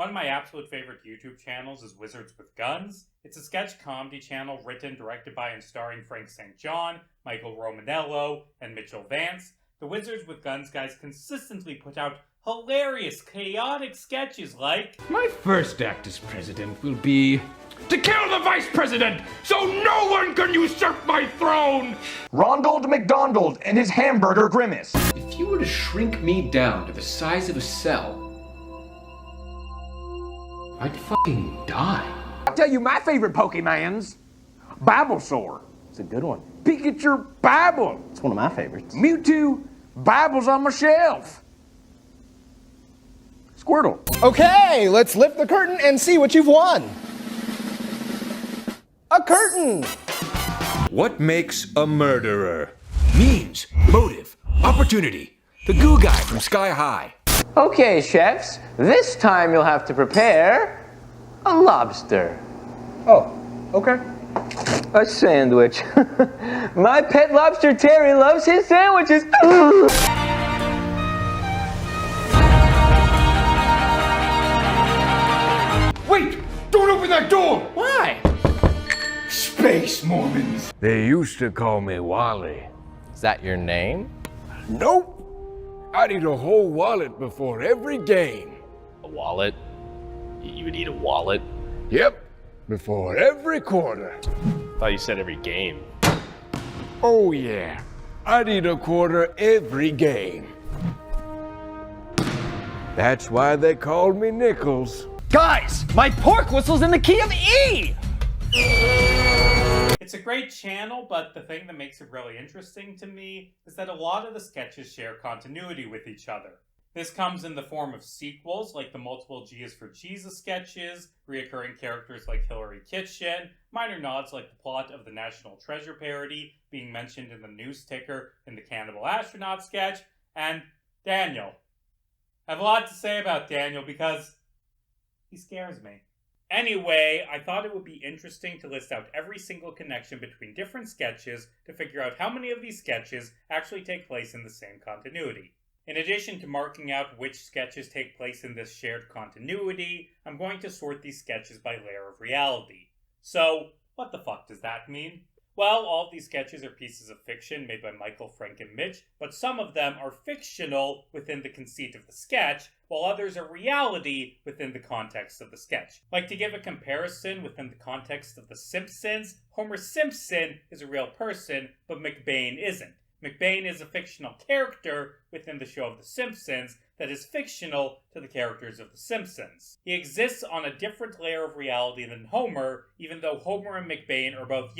One of my absolute favorite YouTube channels is Wizards with Guns. It's a sketch comedy channel written, directed by, and starring Frank St. John, Michael Romanello, and Mitchell Vance. The Wizards with Guns guys consistently put out hilarious, chaotic sketches like... My first act as president will be to kill the vice president so no one can usurp my throne! Ronald McDonald and his hamburger grimace. If you were to shrink me down to the size of a cell, I'd fucking die. I'll tell you my favorite Pokemans. Bulbasaur. It's a good one. Pikachu Bible. It's one of my favorites. Mewtwo Bibles on my shelf. Squirtle. Okay, let's lift the curtain and see what you've won. A curtain! What makes a murderer? Means, motive, opportunity. The goo guy from Sky High. Okay, chefs, this time you'll have to prepare a lobster. Oh, okay. A sandwich. My pet lobster Terry loves his sandwiches. Wait! Don't open that door! Why? Space Mormons! They used to call me Wally. Is that your name? Nope. I'd eat a whole wallet before every game. A wallet? You would eat a wallet? Yep, before every quarter. Thought you said every game. Oh yeah, I'd eat a quarter every game. That's why they called me Nichols. Guys, my pork whistle's in the key of E! It's a great channel, but the thing that makes it really interesting to me is that a lot of the sketches share continuity with each other. This comes in the form of sequels, like the multiple G is for Jesus sketches, reoccurring characters like Hillary Kitchen, minor nods like the plot of the National Treasure parody being mentioned in the news ticker in the Cannibal Astronaut sketch, and Daniel. I have a lot to say about Daniel because he scares me. Anyway, I thought it would be interesting to list out every single connection between different sketches to figure out how many of these sketches actually take place in the same continuity. In addition to marking out which sketches take place in this shared continuity, I'm going to sort these sketches by layer of reality. So, what the fuck does that mean? Well, all of these sketches are pieces of fiction made by Michael, Frank, and Mitch, but some of them are fictional within the conceit of the sketch, while others are reality within the context of the sketch. Like, to give a comparison within the context of The Simpsons, Homer Simpson is a real person, but McBain isn't. McBain is a fictional character within the show of The Simpsons that is fictional to the characters of The Simpsons. He exists on a different layer of reality than Homer, even though Homer and McBain are both,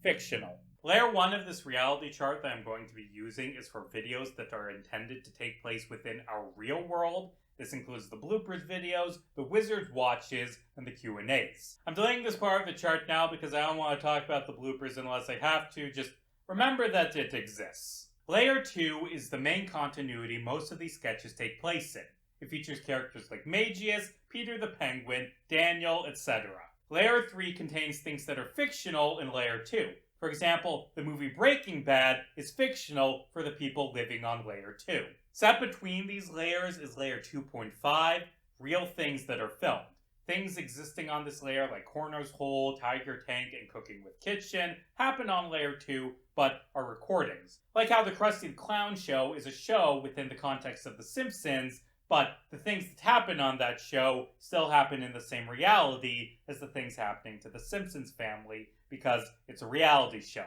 fictional. Layer 1 of this reality chart that I'm going to be using is for videos that are intended to take place within our real world. This includes the bloopers videos, the Wizards watches, and the Q&As. I'm delaying this part of the chart now because I don't want to talk about the bloopers unless I have to. Just remember that it exists. Layer 2 is the main continuity most of these sketches take place in. It features characters like Magius, Peter the Penguin, Daniel, etc. Layer 3 contains things that are fictional in Layer 2. For example, the movie Breaking Bad is fictional for the people living on Layer 2. Set between these layers is Layer 2.5, real things that are filmed. Things existing on this layer like Corner's Hole, Tiger Tank, and Cooking with Kitchen happen on Layer 2, but are recordings. Like how the Krusty the Clown show is a show within the context of The Simpsons, but the things that happen on that show still happen in the same reality as the things happening to the Simpsons family, because it's a reality show.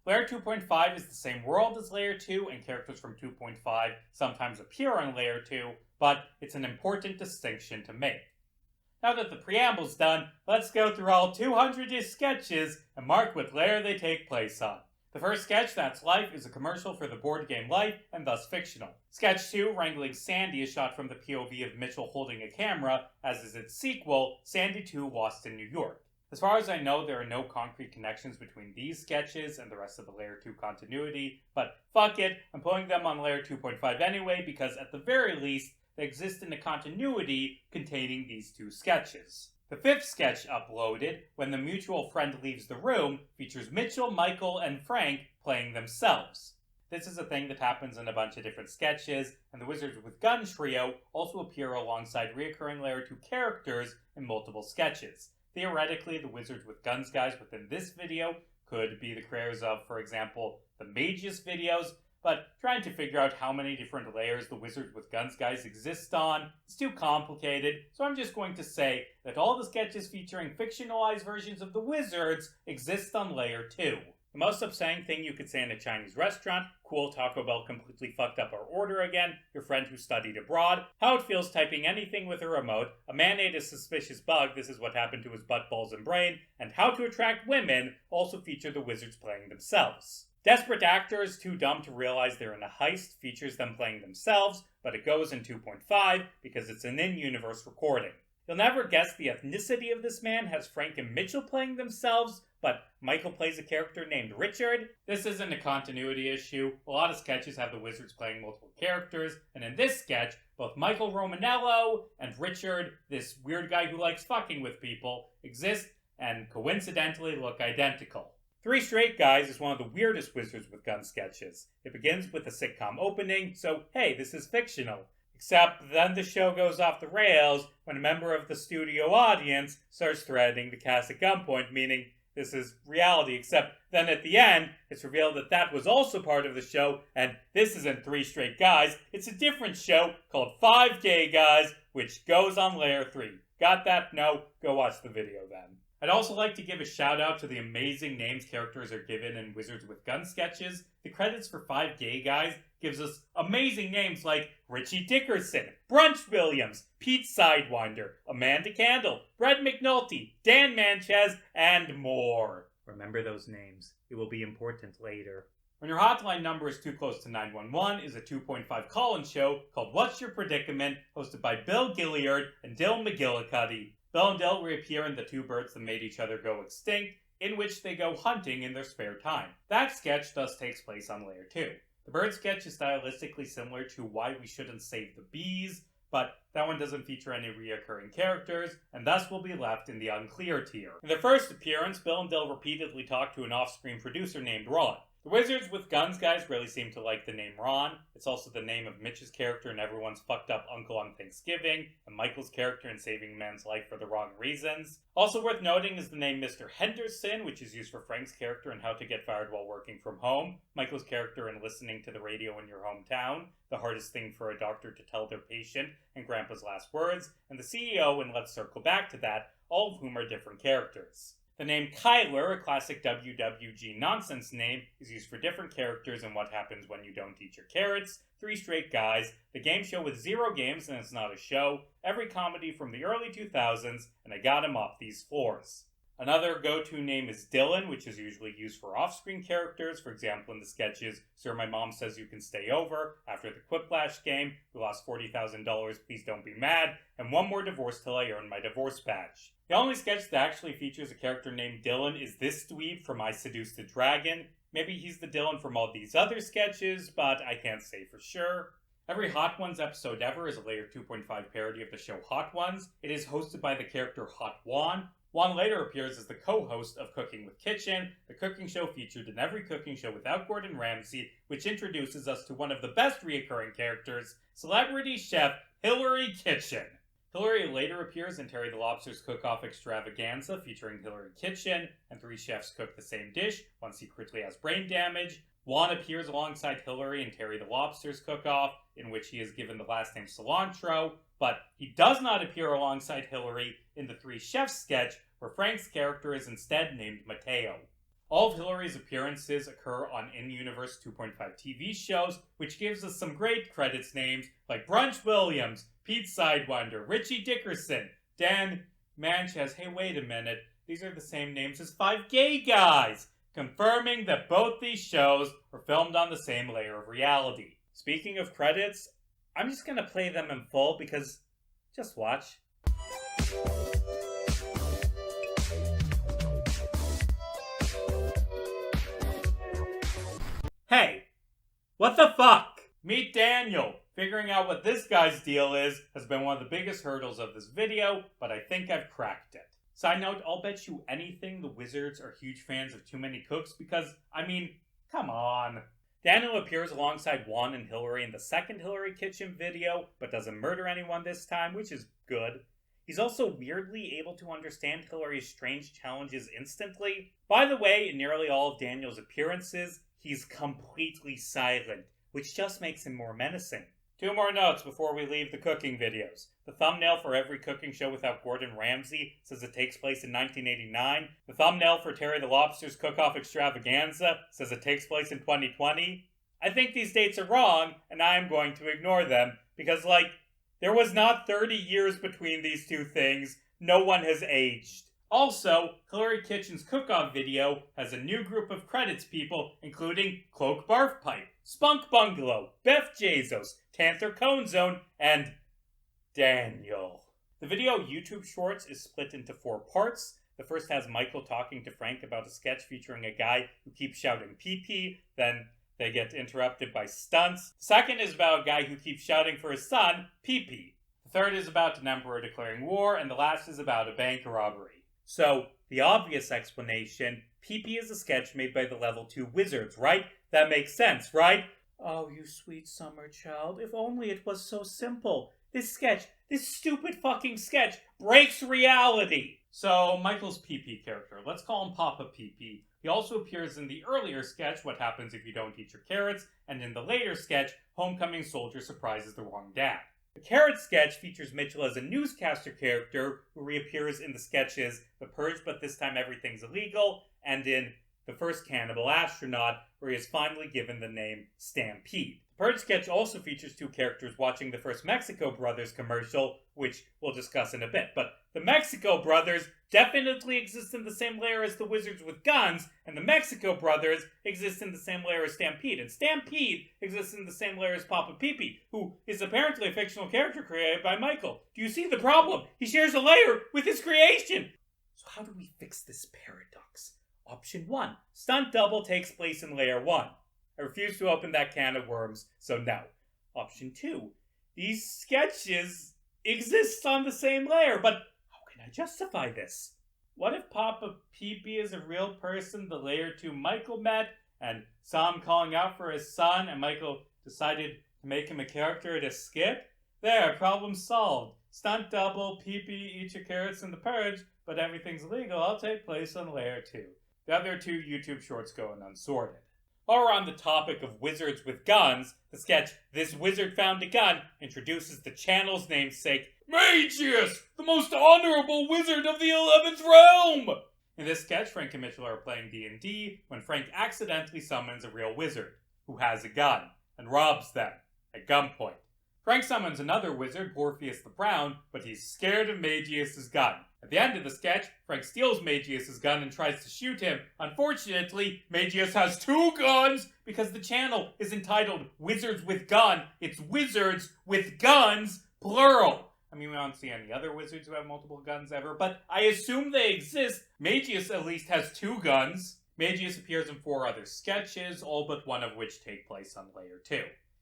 Layer 2.5 is the same world as Layer 2, and characters from 2.5 sometimes appear on Layer 2, but it's an important distinction to make. Now that the preamble's done, let's go through all 200 sketches and mark what layer they take place on. The first sketch, That's Life, is a commercial for the board game Life, and thus fictional. Sketch 2, Wrangling Sandy, is shot from the POV of Mitchell holding a camera, as is its sequel, Sandy 2, Lost in New York. As far as I know, there are no concrete connections between these sketches and the rest of the Layer 2 continuity, but fuck it, I'm putting them on Layer 2.5 anyway, because at the very least, they exist in a continuity containing these two sketches. The fifth sketch uploaded, When the Mutual Friend Leaves the Room, features Mitchell, Michael, and Frank playing themselves. This is a thing that happens in a bunch of different sketches, and the Wizards with Gun trio also appear alongside reoccurring Layer 2 characters in multiple sketches. Theoretically, the Wizards with Guns guys within this video could be the creators of, for example, the Magus videos, but trying to figure out how many different layers the Wizards with Guns guys exist on is too complicated, so I'm just going to say that all the sketches featuring fictionalized versions of the Wizards exist on Layer 2. The most upsetting thing you could say in a Chinese restaurant, cool, Taco Bell completely fucked up our order again, your friend who studied abroad, how it feels typing anything with a remote, a man ate a suspicious bug, this is what happened to his butt, balls, and brain, and how to attract women also feature the Wizards playing themselves. Desperate Actors, Too Dumb to Realize They're in a Heist features them playing themselves, but it goes in 2.5 because it's an in-universe recording. You'll never guess the ethnicity of this man has Frank and Mitchell playing themselves, but Michael plays a character named Richard. This isn't a continuity issue. A lot of sketches have the Wizards playing multiple characters, and in this sketch, both Michael Romanello and Richard, this weird guy who likes fucking with people, exist and coincidentally look identical. Three Straight Guys is one of the weirdest Wizards with Guns sketches. It begins with a sitcom opening, so hey, this is fictional. Except then the show goes off the rails when a member of the studio audience starts threatening the cast at gunpoint, meaning this is reality, except then at the end, it's revealed that that was also part of the show, and this isn't Three Straight Guys, it's a different show called Five Gay Guys, which goes on Layer 3. Got that? No? Go watch the video then. I'd also like to give a shout out to the amazing names characters are given in Wizards with Guns sketches. The credits for Five Gay Guys gives us amazing names like Richie Dickerson, Brunch Williams, Pete Sidewinder, Amanda Candle, Brett McNulty, Dan Manchez, and more. Remember those names. It will be important later. When your hotline number is too close to 911 is a 2.5 call-in show called What's Your Predicament, hosted by Bill Gilliard and Dill McGillicuddy. Bill and Dill reappear in The Two Birds That Made Each Other Go Extinct, in which they go hunting in their spare time. That sketch thus takes place on Layer 2. The bird sketch is stylistically similar to Why We Shouldn't Save the Bees, but that one doesn't feature any reoccurring characters, and thus will be left in the unclear tier. In their first appearance, Bill and Dill repeatedly talk to an off-screen producer named Ron. The Wizards with Guns guys really seem to like the name Ron. It's also the name of Mitch's character in Everyone's Fucked Up Uncle on Thanksgiving, and Michael's character in Saving Man's Life for the Wrong Reasons. Also worth noting is the name Mr. Henderson, which is used for Frank's character in How to Get Fired While Working From Home, Michael's character in Listening to the Radio in Your Hometown, The Hardest Thing for a Doctor to Tell Their Patient, and Grandpa's Last Words, and the CEO in Let's Circle Back to That, all of whom are different characters. The name Kyler, a classic WWG nonsense name, is used for different characters in What Happens When You Don't Eat Your Carrots, Three Straight Guys, the game show with 0 games and it's not a show, every comedy from the early 2000s, and I Got Him Off These Floors. Another go-to name is Dylan, which is usually used for off-screen characters, for example in the sketches Sir My Mom Says You Can Stay Over, After the Quiplash Game, We Lost $40,000, Please Don't Be Mad, and One More Divorce Till I Earn My Divorce Badge. The only sketch that actually features a character named Dylan is this dweeb from I Seduced a Dragon. Maybe he's the Dylan from all these other sketches, but I can't say for sure. Every Hot Ones episode ever is a Layer 2.5 parody of the show Hot Ones. It is hosted by the character Hot Juan. Juan later appears as the co-host of Cooking with Kitchen, the cooking show featured in every cooking show without Gordon Ramsay, which introduces us to one of the best reoccurring characters, celebrity chef Hillary Kitchen. Hillary later appears in Terry the Lobster's Cook-Off Extravaganza featuring Hillary Kitchen, and 3 chefs cook the same dish, one secretly has brain damage. Juan appears alongside Hillary in Terry the Lobster's Cook-Off, in which he is given the last name Cilantro, but he does not appear alongside Hillary in the 3 Chefs sketch, where Frank's character is instead named Mateo. All of Hillary's appearances occur on in-universe 2.5 TV shows, which gives us some great credits names like Brunch Williams, Pete Sidewinder, Richie Dickerson, Dan Manchez. Hey, wait a minute. These are the same names as Five Gay Guys, confirming that both these shows were filmed on the same layer of reality. Speaking of credits, I'm just gonna play them in full because just watch. Hey, what the fuck? Meet Daniel. Figuring out what this guy's deal is has been one of the biggest hurdles of this video, but I think I've cracked it. Side note, I'll bet you anything the Wizards are huge fans of Too Many Cooks because, I mean, come on. Daniel appears alongside Juan and Hillary in the second Hillary Kitchen video, but doesn't murder anyone this time, which is good. He's also weirdly able to understand Hillary's strange challenges instantly. By the way, in nearly all of Daniel's appearances, he's completely silent, which just makes him more menacing. 2 more notes before we leave the cooking videos. The thumbnail for Every Cooking Show Without Gordon Ramsay says it takes place in 1989. The thumbnail for Terry the Lobster's Cook-Off Extravaganza says it takes place in 2020. I think these dates are wrong, and I am going to ignore them, because, there was not 30 years between these two things. No one has aged. Also, Hillary Kitchen's cook-off video has a new group of credits people, including Cloak Barfpipe, Spunk Bungalow, Beth Jesus, Tanther Cone Zone, and Daniel. The video YouTube Shorts is split into 4 parts. The first has Michael talking to Frank about a sketch featuring a guy who keeps shouting pee-pee, then they get interrupted by stunts. The second is about a guy who keeps shouting for his son, pee-pee. The third is about an emperor declaring war, and the last is about a bank robbery. So, the obvious explanation, pee-pee is a sketch made by the Level 2 wizards, right? That makes sense, right? Oh, you sweet summer child, if only it was so simple. This stupid fucking sketch, breaks reality. So, Michael's pee-pee character, let's call him Papa Pee-pee. He also appears in the earlier sketch, What Happens If You Don't Eat Your Carrots, and in the later sketch, Homecoming Soldier Surprises the Wrong Dad. The Carrot sketch features Mitchell as a newscaster character who reappears in the sketches The Purge But This Time Everything's Illegal, and in The First Cannibal Astronaut, where he is finally given the name Stampede. The Purge sketch also features 2 characters watching the first Mexico Brothers commercial, which we'll discuss in a bit, but the Mexico Brothers definitely exist in the same layer as the Wizards with Guns, and the Mexico Brothers exist in the same layer as Stampede, and Stampede exists in the same layer as Papa Pee-pee, who is apparently a fictional character created by Michael. Do you see the problem? He shares a layer with his creation! So how do we fix this paradox? Option 1. Stunt double takes place in layer 1. I refuse to open that can of worms, so no. Option 2. These sketches exist on the same layer, but how can I justify this? What if Papa Pee-pee is a real person the layer 2 Michael met, and saw him calling out for his son, and Michael decided to make him a character at a skit? There, problem solved. Stunt double, Pee-pee, eat your carrots in the purge, but everything's legal, all take place on layer 2. The other 2 YouTube shorts go unsorted. While we're on the topic of wizards with guns, the sketch This Wizard Found a Gun introduces the channel's namesake, Magius, the most honorable wizard of the 11th realm! In this sketch, Frank and Mitchell are playing D&D when Frank accidentally summons a real wizard, who has a gun, and robs them, at gunpoint. Frank summons another wizard, Orpheus the Brown, but he's scared of Magius' gun. At the end of the sketch, Frank steals Magius' gun and tries to shoot him. Unfortunately, Magius has 2 guns because the channel is entitled Wizards with Gun. It's Wizards with Guns, plural. I mean, we don't see any other wizards who have multiple guns ever, but I assume they exist. Magius at least has 2 guns. Magius appears in 4 other sketches, all but one of which take place on layer 2.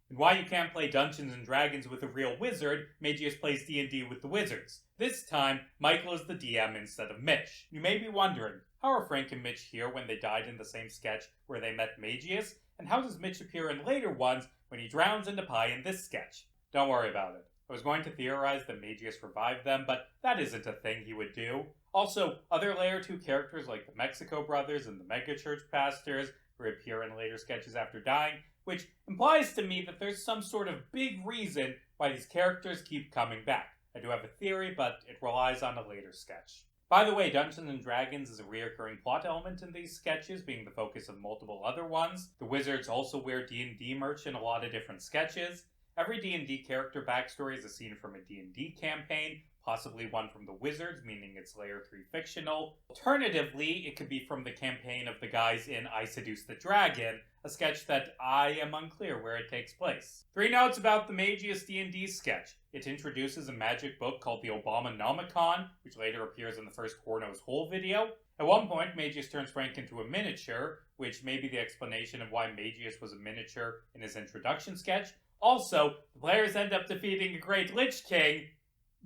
And why you can't play Dungeons & Dragons with a real wizard, Magius plays D&D with the wizards. This time, Michael is the DM instead of Mitch. You may be wondering, how are Frank and Mitch here when they died in the same sketch where they met Magius? And how does Mitch appear in later ones when he drowns into pie in this sketch? Don't worry about it. I was going to theorize that Magius revived them, but that isn't a thing he would do. Also, other layer 2 characters like the Mexico Brothers and the Megachurch Pastors reappear in later sketches after dying, which implies to me that there's some sort of big reason why these characters keep coming back. I do have a theory, but it relies on a later sketch. By the way, Dungeons & Dragons is a reoccurring plot element in these sketches, being the focus of multiple other ones. The wizards also wear D&D merch in a lot of different sketches. Every D&D character backstory is a scene from a D&D campaign, possibly one from the Wizards, meaning it's layer 3 fictional. Alternatively, it could be from the campaign of the guys in I Seduce the Dragon, a sketch that I am unclear where it takes place. 3 notes about the Magius D&D sketch. It introduces a magic book called the Obama-nomicon, which later appears in the first Horno's Hole video. At one point, Magius turns Frank into a miniature, which may be the explanation of why Magius was a miniature in his introduction sketch. Also, the players end up defeating a great Lich King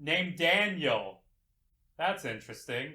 named Daniel. That's interesting.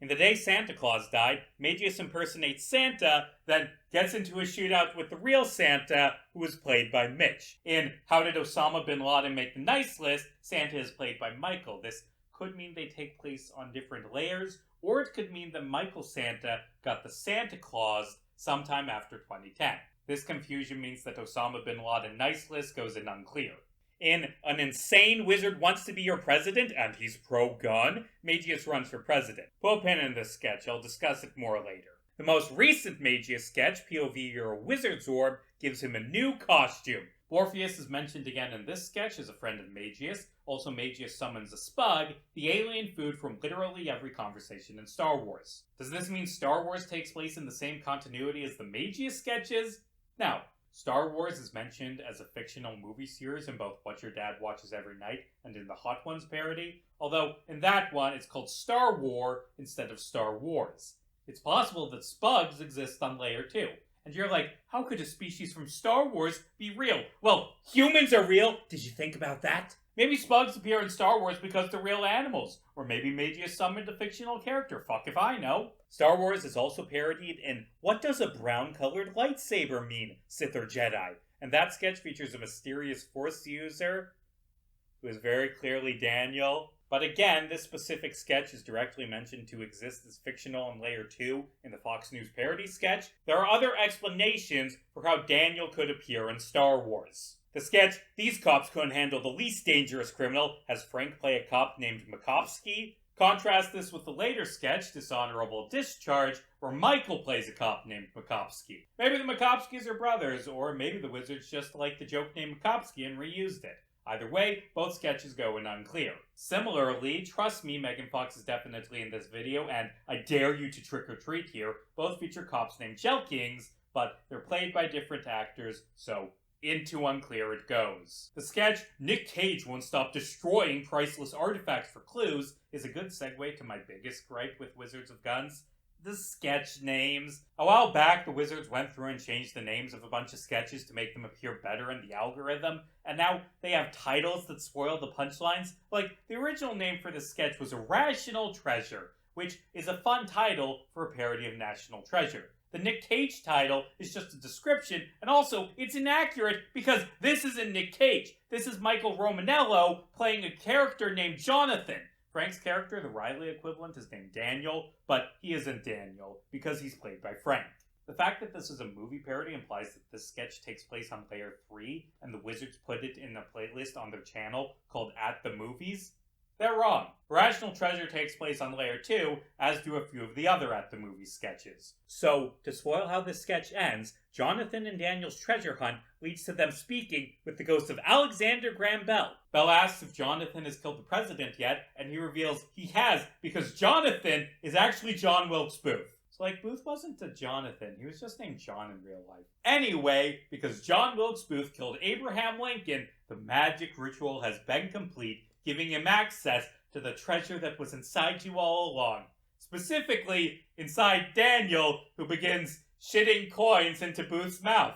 In The Day Santa Claus Died, Magius impersonates Santa, then gets into a shootout with the real Santa, who was played by Mitch. In How Did Osama Bin Laden Make the Nice List, Santa is played by Michael. This could mean they take place on different layers, or it could mean that Michael Santa got the Santa Claus sometime after 2010. This confusion means that Osama Bin Laden Nice List goes in unclear. In An Insane Wizard Wants to Be Your President, and he's pro-gun, Magius runs for president. Put a pin in this sketch, I'll discuss it more later. The most recent Magius sketch, POV You're a Wizard's Orb, gives him a new costume. Morpheus is mentioned again in this sketch as a friend of Magius. Also, Magius summons a Spug, the alien food from literally every conversation in Star Wars. Does this mean Star Wars takes place in the same continuity as the Magius sketches? Now, Star Wars is mentioned as a fictional movie series in both What Your Dad Watches Every Night and in the Hot Ones parody, although in that one it's called Star War instead of Star Wars. It's possible that Spugs exist on Layer 2. And you're like, how could a species from Star Wars be real? Well, humans are real! Did you think about that? Maybe Spugs appear in Star Wars because they're real animals. Or maybe Magius summoned a fictional character. Fuck if I know. Star Wars is also parodied in What Does a Brown-Colored Lightsaber Mean, Sith or Jedi? And that sketch features a mysterious Force user who is very clearly Daniel. But again, this specific sketch is directly mentioned to exist as fictional in Layer 2 in the Fox News parody sketch. There are other explanations for how Daniel could appear in Star Wars. The sketch, These Cops Couldn't Handle the Least Dangerous Criminal, has Frank play a cop named Makovsky. Contrast this with the later sketch, Dishonorable Discharge, where Michael plays a cop named Makovsky. Maybe the Makovskys are brothers, or maybe the Wizards just liked the joke named Makovsky and reused it. Either way, both sketches go in unclear. Similarly, trust me, Megan Fox is definitely in this video, and I dare you to trick or treat here. Both feature cops named Jelkings, but they're played by different actors, so into unclear it goes. The sketch, Nick Cage Won't Stop Destroying Priceless Artifacts for Clues, is a good segue to my biggest gripe with Wizards of Guns. The sketch names. A while back, the Wizards went through and changed the names of a bunch of sketches to make them appear better in the algorithm, and now they have titles that spoil the punchlines. Like, the original name for this sketch was Irrational Treasure, which is a fun title for a parody of National Treasure. The Nick Cage title is just a description, and also, it's inaccurate because this isn't Nick Cage. This is Michael Romanello playing a character named Jonathan. Frank's character, the Riley equivalent, is named Daniel, but he isn't Daniel because he's played by Frank. The fact that this is a movie parody implies that this sketch takes place on Layer 3, and the Wizards put it in a playlist on their channel called At the Movies. They're wrong. Irrational Treasure takes place on Layer 2, as do a few of the other At the Movies sketches. So, to spoil how this sketch ends, Jonathan and Daniel's treasure hunt leads to them speaking with the ghost of Alexander Graham Bell. Bell asks if Jonathan has killed the president yet, and he reveals he has, because Jonathan is actually John Wilkes Booth. So, Booth wasn't a Jonathan, he was just named John in real life. Anyway, because John Wilkes Booth killed Abraham Lincoln, the magic ritual has been complete, giving him access to the treasure that was inside you all along. Specifically, inside Daniel, who begins shitting coins into Booth's mouth.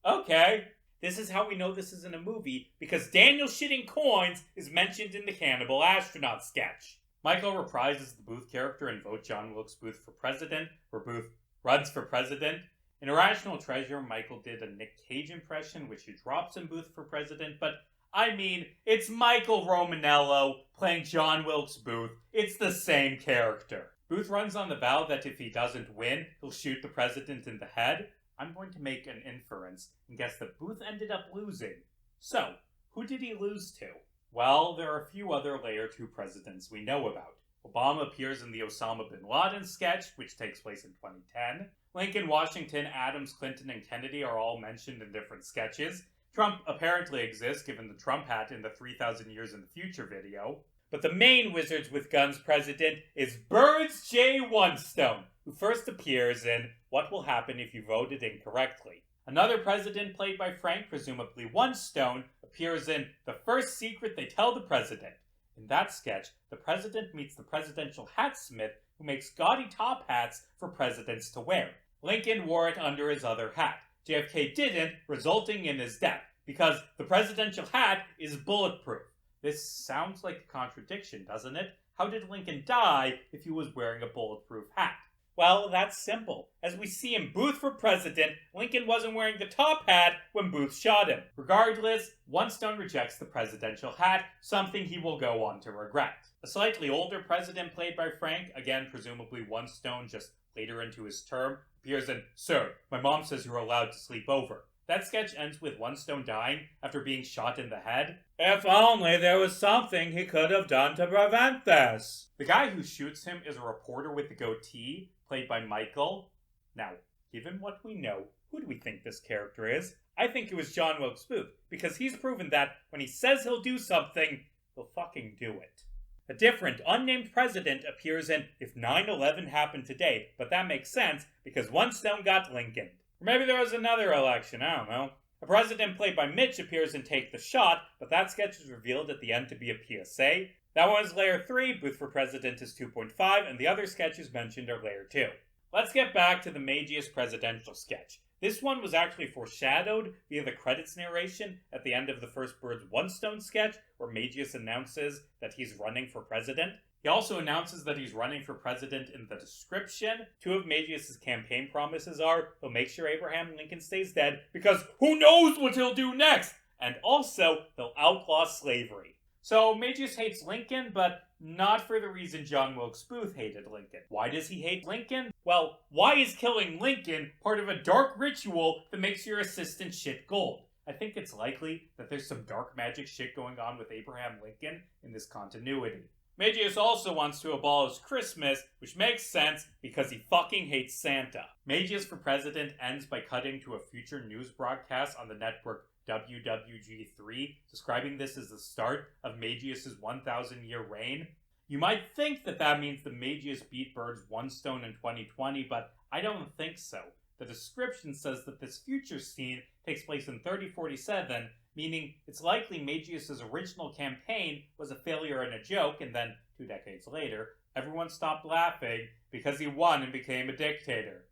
Okay, this is how we know this isn't a movie, because Daniel shitting coins is mentioned in the Cannibal Astronaut sketch. Michael reprises the Booth character in Vote John Wilkes Booth for President, where Booth runs for president. In Irrational Treasure, Michael did a Nick Cage impression, which he drops in Booth for President, but I mean, it's Michael Romanello playing John Wilkes Booth. It's the same character. Booth runs on the vow that if he doesn't win, he'll shoot the president in the head. I'm going to make an inference and guess that Booth ended up losing. So, who did he lose to? Well, there are a few other Layer 2 presidents we know about. Obama appears in the Osama bin Laden sketch, which takes place in 2010. Lincoln, Washington, Adams, Clinton, and Kennedy are all mentioned in different sketches. Trump apparently exists, given the Trump hat in the 3,000 Years in the Future video. But the main Wizards with Guns president is Birds J. Onestone, who first appears in What Will Happen If You Voted Incorrectly. Another president played by Frank, presumably Onestone, appears in The First Secret They Tell the President. In that sketch, the president meets the presidential hat smith who makes gaudy top hats for presidents to wear. Lincoln wore it under his other hat. JFK didn't, resulting in his death, because the presidential hat is bulletproof. This sounds like a contradiction, doesn't it? how did Lincoln die if he was wearing a bulletproof hat? Well, that's simple. As we see in Booth for President, Lincoln wasn't wearing the top hat when Booth shot him. Regardless, One Stone rejects the presidential hat, something he will go on to regret. A slightly older president played by Frank, again presumably One Stone just later into his term, appears in Sir, my mom says you're allowed to sleep over. That sketch ends with One Stone dying after being shot in the head. If only there was something he could have done to prevent this. The guy who shoots him is a reporter with the goatee, played by Michael. Now, given what we know, who do we think this character is? I think it was John Wilkes Booth, because he's proven that when he says he'll do something, he'll fucking do it. A different, unnamed president appears in If 9/11 Happened Today, but that makes sense because One Stone got Lincoln. Or maybe there was another election, I don't know. A president played by Mitch appears in Take the Shot, but that sketch is revealed at the end to be a PSA. That one is Layer 3, Booth for President is 2.5, and the other sketches mentioned are Layer 2. Let's get back to the Magius presidential sketch. This one was actually foreshadowed via the credits narration at the end of the first Bird's One Stone sketch, where Magius announces that he's running for president. He also announces that he's running for president in the description. Two of Magius' campaign promises are, he'll make sure Abraham Lincoln stays dead, because who knows what he'll do next? And also, he'll outlaw slavery. So Magius hates Lincoln, but not for the reason John Wilkes Booth hated Lincoln. Why does he hate Lincoln? Well, why is killing Lincoln part of a dark ritual that makes your assistant shit gold? I think it's likely that there's some dark magic shit going on with Abraham Lincoln in this continuity. Magius also wants to abolish Christmas, which makes sense because he fucking hates Santa. Magius for President ends by cutting to a future news broadcast on the network WWG3, describing this as the start of Magius' 1,000-year reign. You might think that that means the Magius beat Bird's One Stone in 2020, but I don't think so. The description says that this future scene takes place in 3047, meaning it's likely Magius' original campaign was a failure and a joke, and then, 2 decades later, everyone stopped laughing because he won and became a dictator.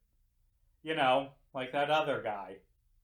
You know, like that other guy.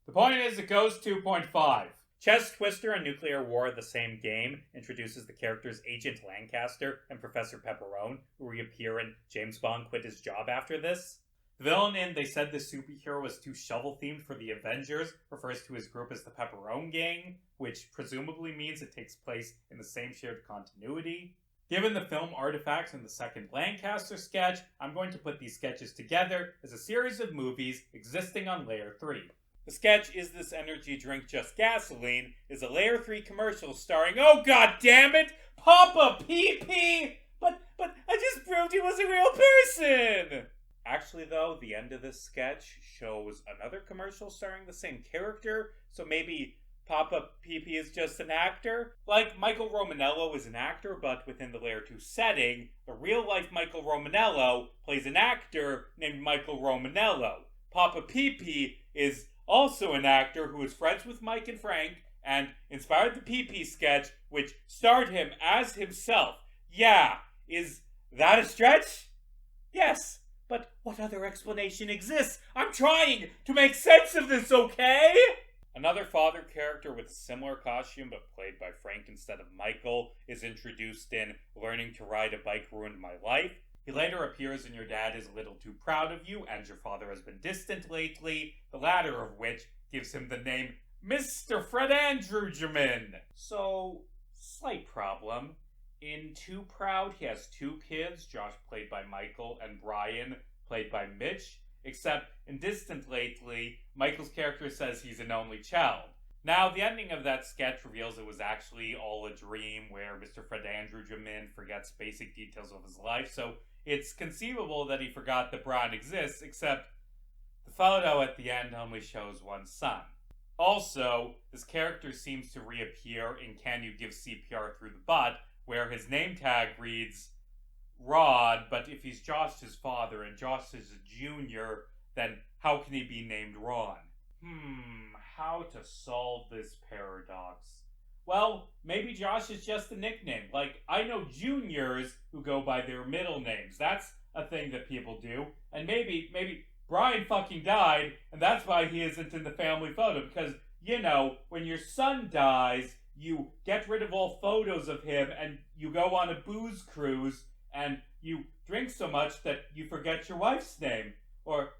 The point is, it goes 2.5. Chess Twister and Nuclear War, the same game, introduces the characters Agent Lancaster and Professor Pepperone, who reappear in James Bond Quit His Job after this. The villain in They Said This Superhero Was Too Shovel-Themed for the Avengers refers to his group as the Pepperone Gang, which presumably means it takes place in the same shared continuity. Given the film artifacts in the second Lancaster sketch, I'm going to put these sketches together as a series of movies existing on Layer 3. The sketch Is This Energy Drink Just Gasoline is a Layer 3 commercial starring, oh god damn it, Papa Pee-Pee! But I just proved he was a real person! Actually though, the end of this sketch shows another commercial starring the same character, so maybe Papa Pee-Pee is just an actor? Like, Michael Romanello is an actor, but within the Layer 2 setting, the real-life Michael Romanello plays an actor named Michael Romanello. Papa Pee-Pee is also an actor who is friends with Mike and Frank, and inspired the Pee-Pee sketch, which starred him as himself. Yeah, is that a stretch? Yes, but what other explanation exists? I'm trying to make sense of this, okay? Another father character with a similar costume, but played by Frank instead of Michael, is introduced in Learning to Ride a Bike Ruined My Life. He later appears in Your Dad Is a Little Too Proud of You and Your Father Has Been Distant Lately, the latter of which gives him the name Mr. Fred Andrewjamin. So, slight problem. In Too Proud, he has 2 kids, Josh played by Michael and Brian played by Mitch, except in Distant Lately, Michael's character says he's an only child. Now, the ending of that sketch reveals it was actually all a dream where Mr. Fred Andrewjamin forgets basic details of his life, so it's conceivable that he forgot that Brian exists, except the photo at the end only shows one son. Also, this character seems to reappear in Can You Give CPR Through the Butt, where his name tag reads Rod, but if he's Josh's father and Josh is a junior, then how can he be named Ron? How to solve this paradox? Well, maybe Josh is just a nickname. Like, I know juniors who go by their middle names. That's a thing that people do. And maybe Brian fucking died, and that's why he isn't in the family photo. Because, you know, when your son dies, you get rid of all photos of him and you go on a booze cruise and you drink so much that you forget your wife's name. Or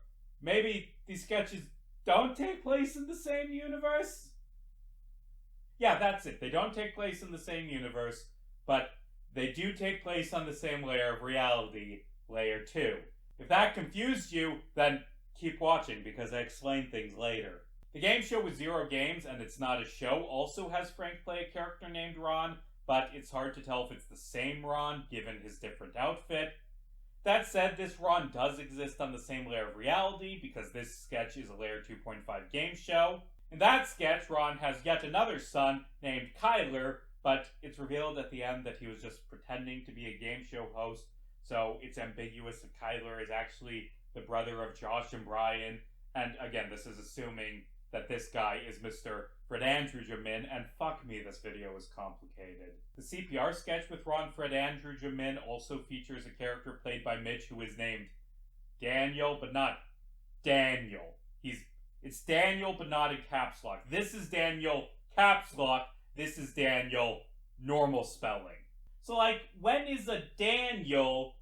maybe these sketches don't take place in the same universe? Yeah, that's it. They don't take place in the same universe, but they do take place on the same layer of reality, Layer 2. If that confused you, then keep watching because I explain things later. The game show with 0 games, and it's not a show, also has Frank play a character named Ron, but it's hard to tell if it's the same Ron given his different outfit. That said, this Ron does exist on the same layer of reality because this sketch is a Layer 2.5 game show. In that sketch, Ron has yet another son named Kyler, but it's revealed at the end that he was just pretending to be a game show host, so it's ambiguous if Kyler is actually the brother of Josh and Brian. And again, this is assuming that this guy is Mr. Fred Andrew Jamin, and fuck me, this video is complicated. The CPR sketch with Ron Fred Andrew Jamin also features a character played by Mitch who is named Daniel, but not Daniel. It's Daniel, but not in caps lock. This is Daniel, caps lock. This is Daniel, normal spelling. So, like, when is a Daniel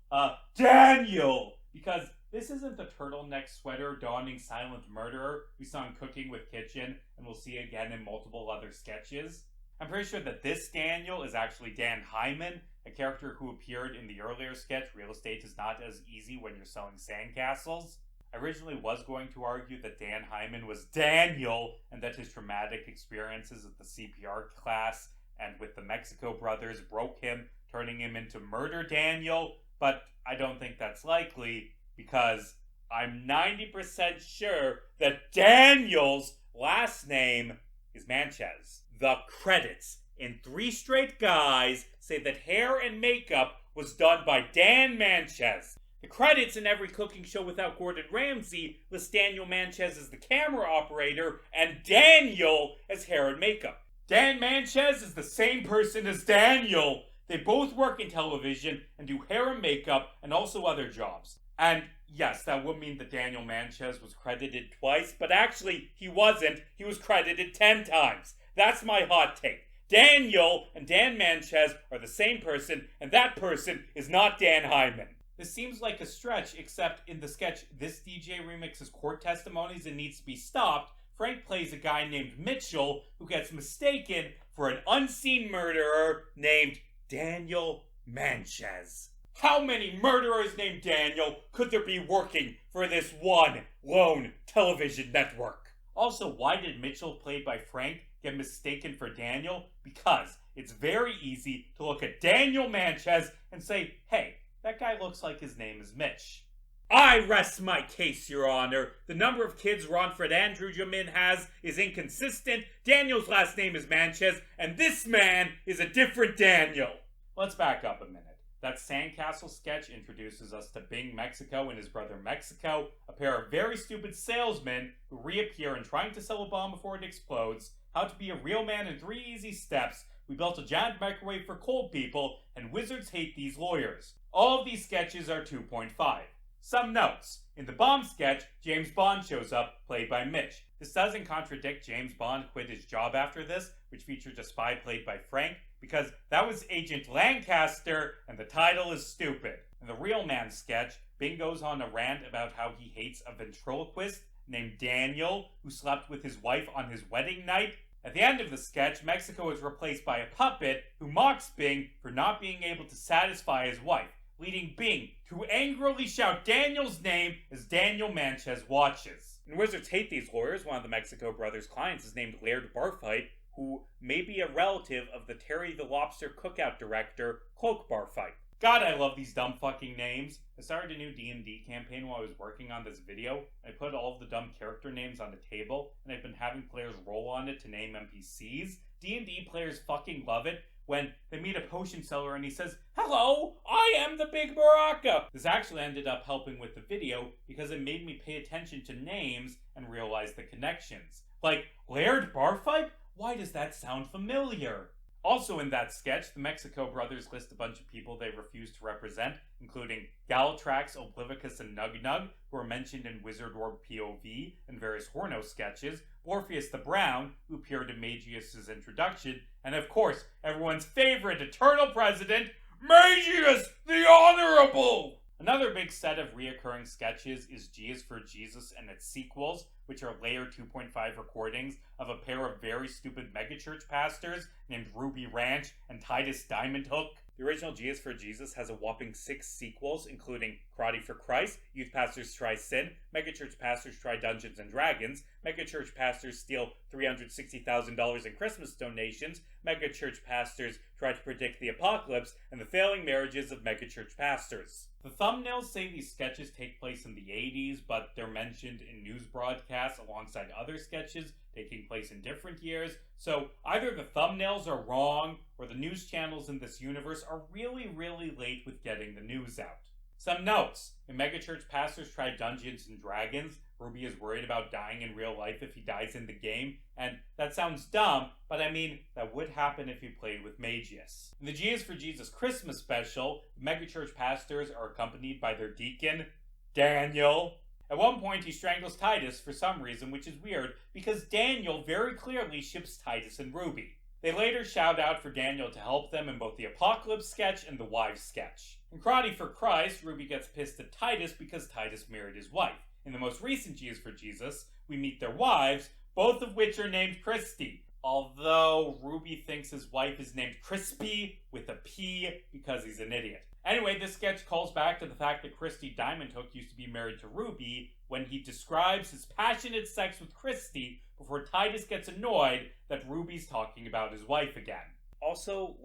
Daniel? Because this isn't the turtleneck sweater donning silent murderer we saw in Cooking with Kitchen and we'll see again in multiple other sketches. I'm pretty sure that this Daniel is actually Dan Hyman, a character who appeared in the earlier sketch Real Estate is Not As Easy When You're Selling Sandcastles. I originally was going to argue that Dan Hyman was Daniel and that his traumatic experiences at the CPR class and with the Mexico brothers broke him, turning him into Murder Daniel, but I don't think that's likely because I'm 90% sure that Daniel's last name is Manchez. The credits in 3 Straight Guys say that hair and makeup was done by Dan Manchez. The credits in every cooking show without Gordon Ramsay list Daniel Manchez as the camera operator and Daniel as hair and makeup. Dan Manchez is the same person as Daniel. They both work in television and do hair and makeup and also other jobs. And yes, that would mean that Daniel Manchez was credited twice, but actually he wasn't. He was credited 10 times. That's my hot take. Daniel and Dan Manchez are the same person, and that person is not Dan Hyman. This seems like a stretch, except in the sketch This DJ Remixes Court Testimonies and Needs to Be Stopped, Frank plays a guy named Mitchell who gets mistaken for an unseen murderer named Daniel Manchez. How many murderers named Daniel could there be working for this one lone television network? Also, why did Mitchell, played by Frank, get mistaken for Daniel? Because it's very easy to look at Daniel Manchez and say, hey, that guy looks like his name is Mitch. I rest my case, Your Honor. The number of kids Ron Fred Andrew Jamin has is inconsistent. Daniel's last name is Manchez, and this man is a different Daniel. Let's back up a minute. That Sandcastle sketch introduces us to Bing Mexico and his brother Mexico, a pair of very stupid salesmen who reappear in Trying to Sell a Bomb Before It Explodes, How to Be a Real Man in 3 Easy Steps, We Built a Giant Microwave for Cold People, and Wizards Hate These Lawyers. All of these sketches are 2.5. Some notes. In the Bomb sketch, James Bond shows up, played by Mitch. This doesn't contradict James Bond quit his job after this, which features a spy played by Frank, because that was Agent Lancaster, and the title is stupid. In the Real Man sketch, Bing goes on a rant about how he hates a ventriloquist named Daniel, who slept with his wife on his wedding night. At the end of the sketch, Mexico is replaced by a puppet who mocks Bing for not being able to satisfy his wife, leading Bing to angrily shout Daniel's name as Daniel Manchez watches. In Wizards Hate These Lawyers, one of the Mexico brothers' clients is named Laird Barfight, who may be a relative of the Terry the Lobster cookout director, Cloak Barfight. God, I love these dumb fucking names. I started a new D&D campaign while I was working on this video. I put all of the dumb character names on the table, and I've been having players roll on it to name NPCs. D&D players fucking love it when they meet a potion seller and he says, "Hello, I am the Big Baraka." This actually ended up helping with the video because it made me pay attention to names and realize the connections. Like, Laird Barfight? Why does that sound familiar? Also in that sketch, the Mexico brothers list a bunch of people they refuse to represent, including Galatrax, Oblivicus, and Nugnug, who are mentioned in Wizard Orb POV and various Horno sketches, Orpheus the Brown, who appeared in Magius' introduction, and of course, everyone's favorite eternal president, Magius the Honorable! Another big set of reoccurring sketches is G is for Jesus and its sequels, which are layer 2.5 recordings of a pair of very stupid megachurch pastors named Ruby Ranch and Titus Diamond Hook. The original G is for Jesus has a whopping 6 sequels, including Karate for Christ, Youth Pastors Try Sin, Megachurch Pastors Try Dungeons and Dragons, Megachurch Pastors Steal $360,000 in Christmas donations, Megachurch Pastors Try to Predict the Apocalypse, and the Failing Marriages of Megachurch Pastors. The thumbnails say these sketches take place in the 80s, but they're mentioned in news broadcasts alongside other sketches taking place in different years, so either the thumbnails are wrong, or the news channels in this universe are really late with getting the news out. Some notes. In Megachurch Pastors Try Dungeons and Dragons, Ruby is worried about dying in real life if he dies in the game, and that sounds dumb, but I mean, that would happen if he played with Magius. In the G is for Jesus Christmas special, the Megachurch Pastors are accompanied by their deacon, Daniel. At one point, he strangles Titus for some reason, which is weird, because Daniel very clearly ships Titus and Ruby. They later shout out for Daniel to help them in both the Apocalypse sketch and the Wives sketch. In Karate for Christ, Ruby gets pissed at Titus because Titus married his wife. In the most recent G is for Jesus, we meet their wives, both of which are named Christy. Although Ruby thinks his wife is named Crispy with a P because he's an idiot. Anyway, this sketch calls back to the fact that Christy Diamond Hook used to be married to Ruby when he describes his passionate sex with Christy before Titus gets annoyed that Ruby's talking about his wife again. Also,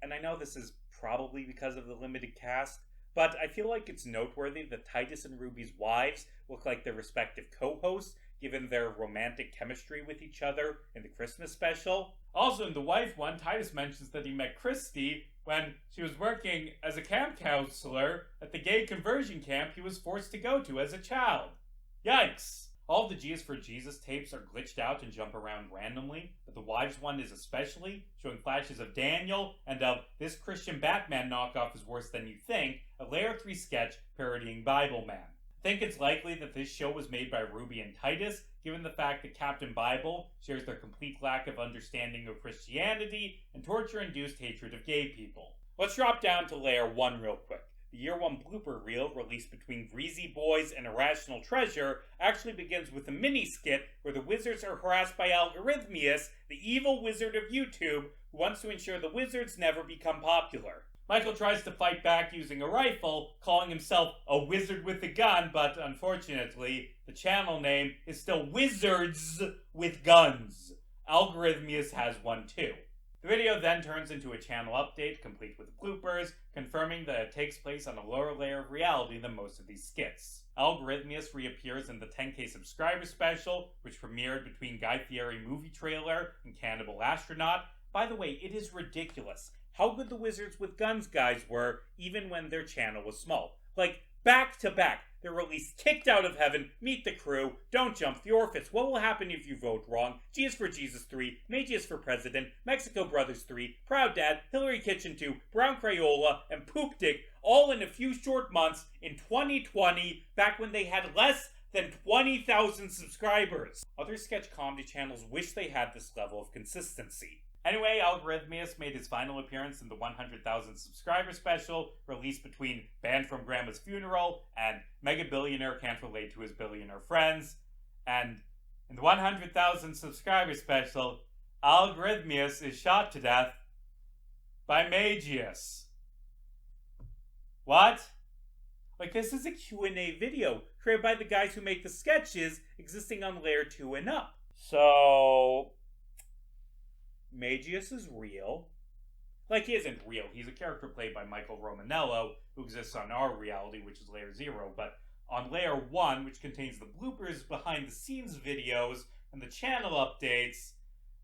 and I know this is probably because of the limited cast, but I feel like it's noteworthy that Titus and Ruby's wives look like their respective co-hosts, given their romantic chemistry with each other in the Christmas special. Also in the wife one, Titus mentions that he met Christy when she was working as a camp counselor at the gay conversion camp he was forced to go to as a child. Yikes! All of the G is for Jesus tapes are glitched out and jump around randomly, but the wives one is especially, showing flashes of Daniel and of This Christian Batman knockoff is worse than you think, a Layer 3 sketch parodying Bible Man. I think it's likely that this show was made by Ruby and Titus, given the fact that Captain Bible shares their complete lack of understanding of Christianity and torture-induced hatred of gay people. Let's drop down to Layer 1 real quick. The Year 1 blooper reel, released between Greasy Boys and Irrational Treasure, actually begins with a mini-skit where the wizards are harassed by Algorithmius, the evil wizard of YouTube, who wants to ensure the wizards never become popular. Michael tries to fight back using a rifle, calling himself a wizard with a gun, but unfortunately, the channel name is still Wizards with Guns. Algorithmius has one too. The video then turns into a channel update, complete with bloopers, confirming that it takes place on a lower layer of reality than most of these skits. Algorithmius reappears in the 10K subscriber special, which premiered between Guy Fieri movie trailer and Cannibal Astronaut. By the way, it is ridiculous how good the Wizards with Guns guys were, even when their channel was small. Back to back, they released Kicked Out of Heaven, Meet the Crew, Don't Jump the Orphans, What Will Happen If You Vote Wrong, G is for Jesus 3, Magius for President, Mexico Brothers 3, Proud Dad, Hillary Kitchen 2, Brown Crayola, and Poop Dick, all in a few short months in 2020, back when they had less than 20,000 subscribers. Other sketch comedy channels wish they had this level of consistency. Anyway, Algorithmius made his final appearance in the 100,000 subscriber special, released between Banned from Grandma's Funeral and Mega Billionaire Can't Relate to His Billionaire Friends. And in the 100,000 subscriber special, Algorithmius is shot to death by Magius. What? This is a Q&A video created by the guys who make the sketches existing on Layer 2 and up. So Magius is real. He isn't real. He's a character played by Michael Romanello, who exists on our reality, which is Layer 0. But on Layer 1, which contains the bloopers, behind-the-scenes videos, and the channel updates,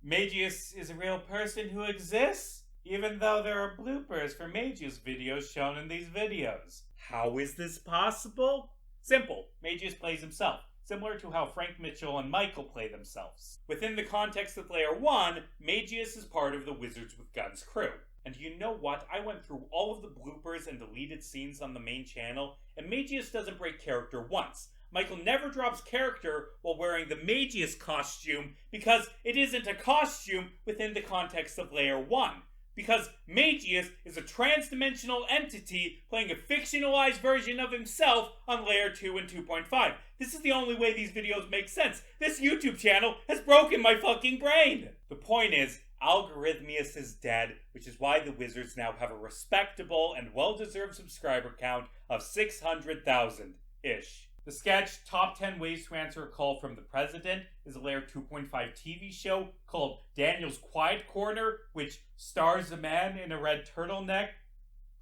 Magius is a real person who exists, even though there are bloopers for Magius videos shown in these videos. How is this possible? Simple. Magius plays himself. similar to how Frank Mitchell and Michael play themselves. Within the context of Layer 1, Magius is part of the Wizards with Guns crew. And you know what? I went through all of the bloopers and deleted scenes on the main channel, and Magius doesn't break character once. Michael never drops character while wearing the Magius costume because it isn't a costume within the context of Layer 1. Because Magius is a trans-dimensional entity playing a fictionalized version of himself on Layer 2 and 2.5. This is the only way these videos make sense. This YouTube channel has broken my fucking brain! The point is, Algorithmius is dead, which is why the Wizards now have a respectable and well-deserved subscriber count of 600,000-ish. The sketch, Top 10 Ways to Answer a Call from the President, is a Layer 2.5 TV show called Daniel's Quiet Corner, which stars a man in a red turtleneck,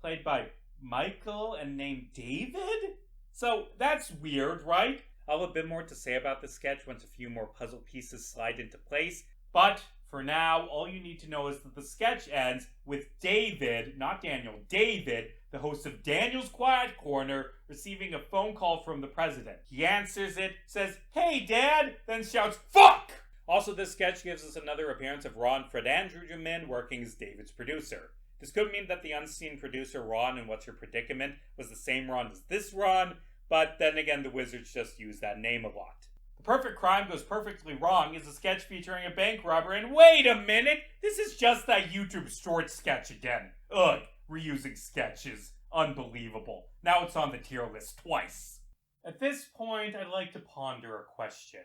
played by Michael and named David? So that's weird, right? I'll have a bit more to say about the sketch once a few more puzzle pieces slide into place, but for now, all you need to know is that the sketch ends with David, not Daniel, David, the host of Daniel's Quiet Corner, receiving a phone call from the president. He answers it, says, "Hey, Dad," then shouts, "Fuck!" Also, this sketch gives us another appearance of Ron Fredandrujamin working as David's producer. This could mean that the unseen producer Ron in What's Your Predicament was the same Ron as this Ron, but then again, the Wizards just use that name a lot. Perfect Crime Goes Perfectly Wrong is a sketch featuring a bank robber, and wait a minute, this is just that YouTube short sketch again. Ugh, reusing sketches. Unbelievable. Now it's on the tier list twice. At this point, I'd like to ponder a question.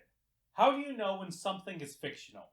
How do you know when something is fictional?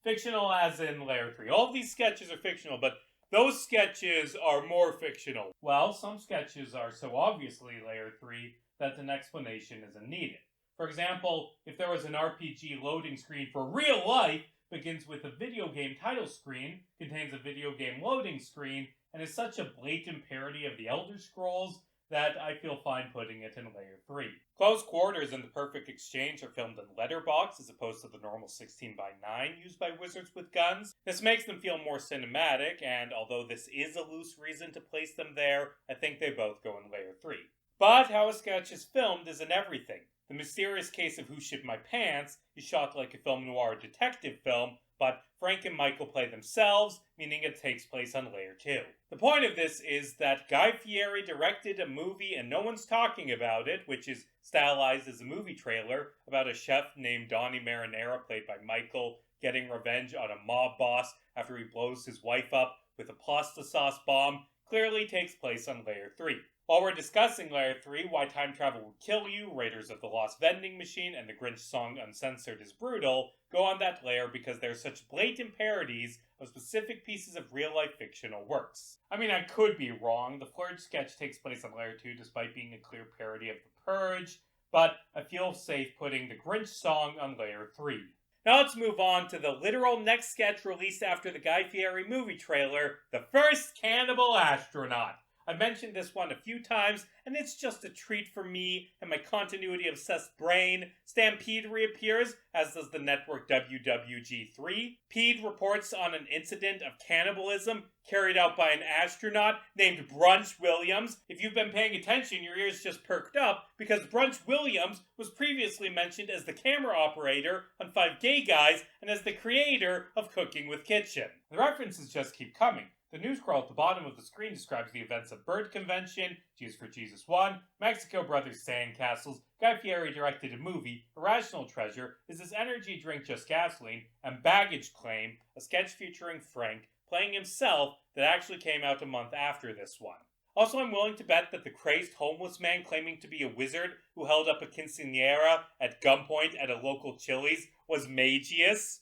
Fictional as in Layer 3. All of these sketches are fictional, but those sketches are more fictional. Well, some sketches are so obviously Layer 3 that an explanation isn't needed. For example, if there was an RPG loading screen for real life, begins with a video game title screen, contains a video game loading screen, and is such a blatant parody of the Elder Scrolls that I feel fine putting it in Layer 3. Close Quarters and The Perfect Exchange are filmed in letterbox as opposed to the normal 16:9 used by Wizards with Guns. This makes them feel more cinematic, and although this is a loose reason to place them there, I think they both go in Layer 3. But how a sketch is filmed isn't everything. The Mysterious Case of Who Shit My Pants is shot like a film noir detective film, but Frank and Michael play themselves, meaning it takes place on Layer 2. The point of this is that Guy Fieri directed a movie and no one's talking about it, which is stylized as a movie trailer about a chef named Donnie Marinara, played by Michael, getting revenge on a mob boss after he blows his wife up with a pasta sauce bomb, clearly takes place on Layer 3. While we're discussing Layer 3, Why Time Travel Would Kill You, Raiders of the Lost Vending Machine, and the Grinch song Uncensored is Brutal go on that layer because they're such blatant parodies of specific pieces of real-life fictional works. I mean, I could be wrong. The Flurge sketch takes place on Layer 2 despite being a clear parody of The Purge, but I feel safe putting the Grinch song on Layer 3. Now let's move on to the literal next sketch released after the Guy Fieri movie trailer, The First Cannibal Astronaut. I've mentioned this one a few times, and it's just a treat for me and my continuity-obsessed brain. Stampede reappears, as does the network WWG3. Pede reports on an incident of cannibalism carried out by an astronaut named Brunch Williams. If you've been paying attention, your ears just perked up, because Brunch Williams was previously mentioned as the camera operator on 5 Gay Guys and as the creator of Cooking with Kitchen. The references just keep coming. The news scroll at the bottom of the screen describes the events of Bird Convention, Jesus for Jesus 1, Mexico Brothers Sandcastles, Guy Fieri directed a movie, Irrational Treasure, Is This Energy Drink Just Gasoline, and Baggage Claim, a sketch featuring Frank playing himself that actually came out a month after this one. Also, I'm willing to bet that the crazed homeless man claiming to be a wizard who held up a quinceañera at gunpoint at a local Chili's was Magius.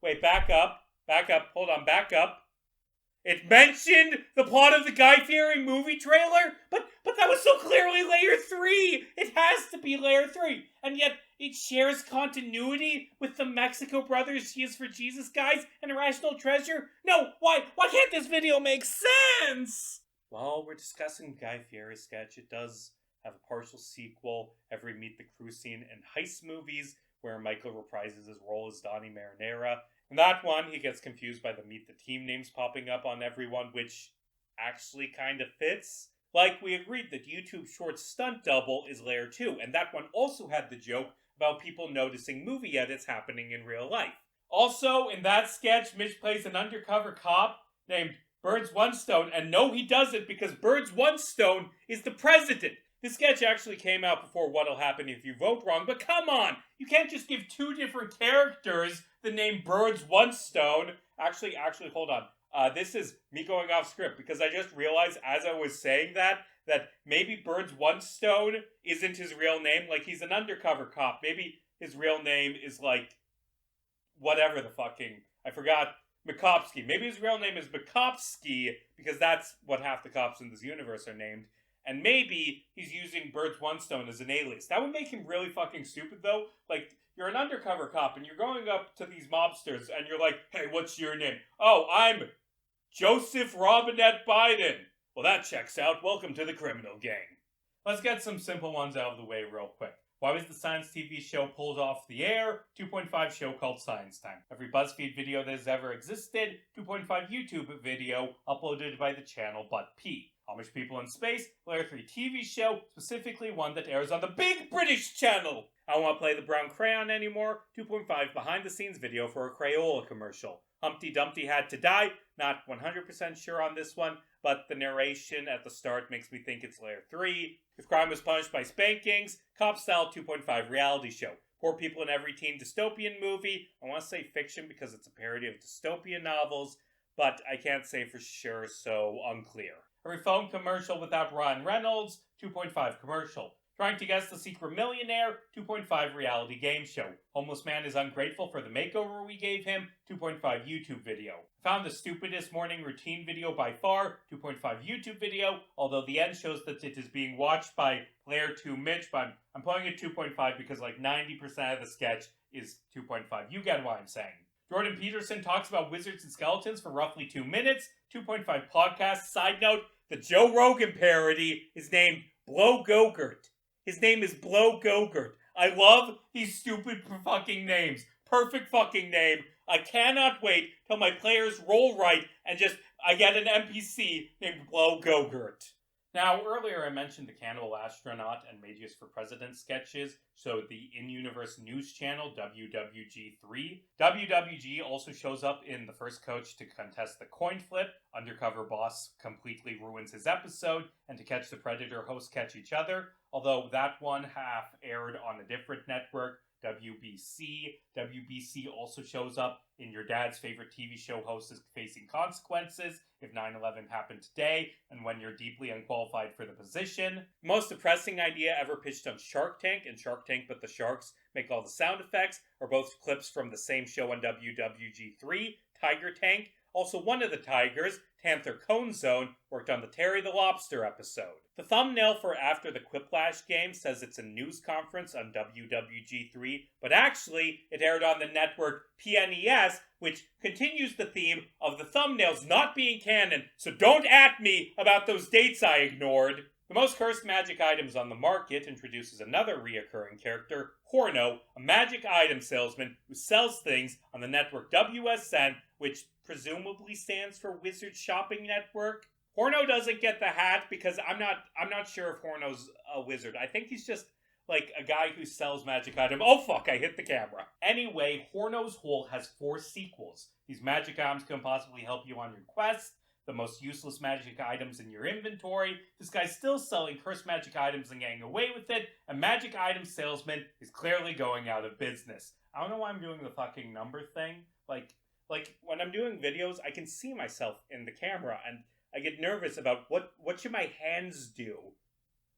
Wait, back up, hold on, back up. It mentioned the plot of the Guy Fieri movie trailer, but that was so clearly Layer 3! It has to be Layer 3! And yet, it shares continuity with the Mexico Brothers Jesus for Jesus guys and Irrational Treasure? No, why can't this video make sense? While we're discussing Guy Fieri's sketch, it does have a partial sequel, every Meet the Crew scene in Heist movies, where Michael reprises his role as Donnie Marinara. In that one, he gets confused by the Meet the Team names popping up on everyone, which actually kind of fits. Like, we agreed that YouTube Shorts Stunt Double is Layer 2, and that one also had the joke about people noticing movie edits happening in real life. Also, in that sketch, Mitch plays an undercover cop named Burns Onestone, and no, he doesn't, because Burns Onestone is the president. This sketch actually came out before What'll Happen If You Vote Wrong, but come on! You can't just give two different characters the name Burns Onestone. Actually, hold on. This is me going off script, because I just realized as I was saying that maybe Burns Onestone isn't his real name. Like, he's an undercover cop. Maybe his real name is, like, whatever the fucking... I forgot. Makowski. Maybe his real name is Makowski, because that's what half the cops in this universe are named. And maybe he's using Burns Onestone as an alias. That would make him really fucking stupid, though. Like, you're an undercover cop, and you're going up to these mobsters, and you're like, hey, what's your name? Oh, I'm Joseph Robinette Biden. Well, that checks out. Welcome to the criminal gang. Let's get some simple ones out of the way real quick. Why was the science TV show pulled off the air? 2.5 show called Science Time. Every BuzzFeed video that has ever existed. 2.5 YouTube video uploaded by the channel But P. Amish People in Space, Layer 3 TV show, specifically one that airs on the Big British Channel. I don't want to play the brown crayon anymore. 2.5 behind the scenes video for a Crayola commercial. Humpty Dumpty had to die. Not 100% sure on this one, but the narration at the start makes me think it's Layer 3. If crime was punished by spankings, Cop Style 2.5 reality show. Poor people in every teen dystopian movie. I want to say fiction because it's a parody of dystopian novels, but I can't say for sure, so unclear. Every phone commercial without Ryan Reynolds, 2.5 commercial. Trying to Guess the Secret Millionaire, 2.5 reality game show. Homeless man is ungrateful for the makeover we gave him, 2.5 YouTube video. Found the stupidest morning routine video by far, 2.5 YouTube video, although the end shows that it is being watched by Layer 2 Mitch, but I'm putting it 2.5 because like 90% of the sketch is 2.5. You get what I'm saying. Jordan Peterson talks about wizards and skeletons for roughly 2 minutes, 2.5 podcast. Side note, the Joe Rogan parody is named Blow Gogurt. His name is Blow Gogurt. I love these stupid fucking names. Perfect fucking name. I cannot wait till my players roll right and I get an NPC named Blow Gogurt. Now, earlier I mentioned the Cannibal Astronaut and Magius for President sketches, so the in-universe news channel WWG3. WWG also shows up in The First Coach to contest the coin flip. Undercover boss completely ruins his episode, and To Catch the Predator hosts catch each other, although that one half aired on a different network, WBC. WBC also shows up in Your Dad's Favorite TV Show Host is Facing Consequences, If 9/11 Happened Today, and When You're Deeply Unqualified for the Position. The most depressing idea ever pitched on Shark Tank, and Shark Tank But the Sharks Make All the Sound Effects, are both clips from the same show on WWG3, Tiger Tank. Also, one of the tigers, Tanther Cone Zone, worked on the Terry the Lobster episode. The thumbnail for After the Quiplash game says it's a news conference on WWG3, but actually, it aired on the network PNES, which continues the theme of the thumbnails not being canon, so don't at me about those dates I ignored. The Most Cursed Magic Items on the Market introduces another reoccurring character, Horno, a magic item salesman who sells things on the network WSN, which presumably stands for Wizard Shopping Network. Horno doesn't get the hat because I'm not sure if Horno's a wizard. I think he's just like a guy who sells magic items. Oh fuck, I hit the camera. Anyway, Horno's Hole has 4 sequels. These magic items can possibly help you on your quest. The most useless magic items in your inventory. This guy's still selling cursed magic items and getting away with it. A magic item salesman is clearly going out of business. I don't know why I'm doing the fucking number thing. Like when I'm doing videos, I can see myself in the camera and I get nervous about what should my hands do.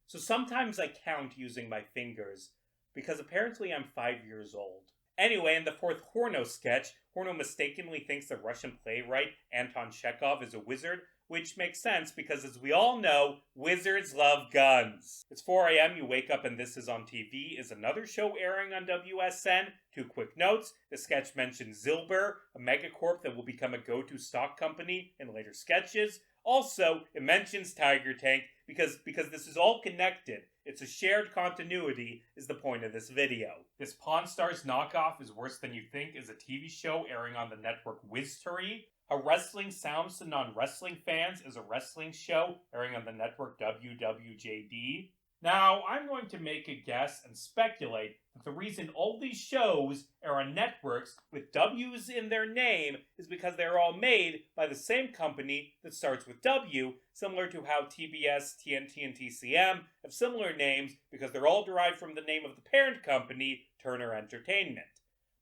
So sometimes I count using my fingers because apparently I'm 5 years old. Anyway, in the 4th Horno sketch, Horno mistakenly thinks the Russian playwright Anton Chekhov is a wizard, which makes sense because, as we all know, wizards love guns. It's 4 a.m., you wake up and This Is on TV is another show airing on WSN. 2 quick notes. The sketch mentions Zilber, a megacorp that will become a go-to stock company in later sketches. Also, it mentions Tiger Tank because this is all connected. It's a shared continuity is the point of this video. This Pawn Stars knockoff is Worse Than You Think is a TV show airing on the network Wiztory. A Wrestling Sounds to Non-Wrestling Fans is a wrestling show airing on the network WWJD. Now, I'm going to make a guess and speculate that the reason all these shows are on networks with W's in their name is because they're all made by the same company that starts with W, similar to how TBS, TNT, and TCM have similar names because they're all derived from the name of the parent company, Turner Entertainment.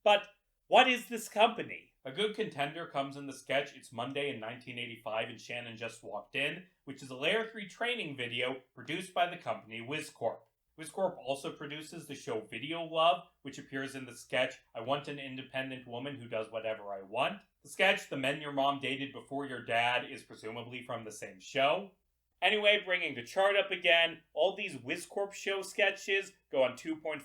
But what is this company? A good contender comes in the sketch It's Monday in 1985 and Shannon Just Walked In, which is a Layer 3 training video produced by the company WizCorp. WizCorp also produces the show Video Love, which appears in the sketch I Want an Independent Woman Who Does Whatever I Want. The sketch The Men Your Mom Dated Before Your Dad is presumably from the same show. Anyway, bringing the chart up again, all these WizCorp show sketches go on 2.5.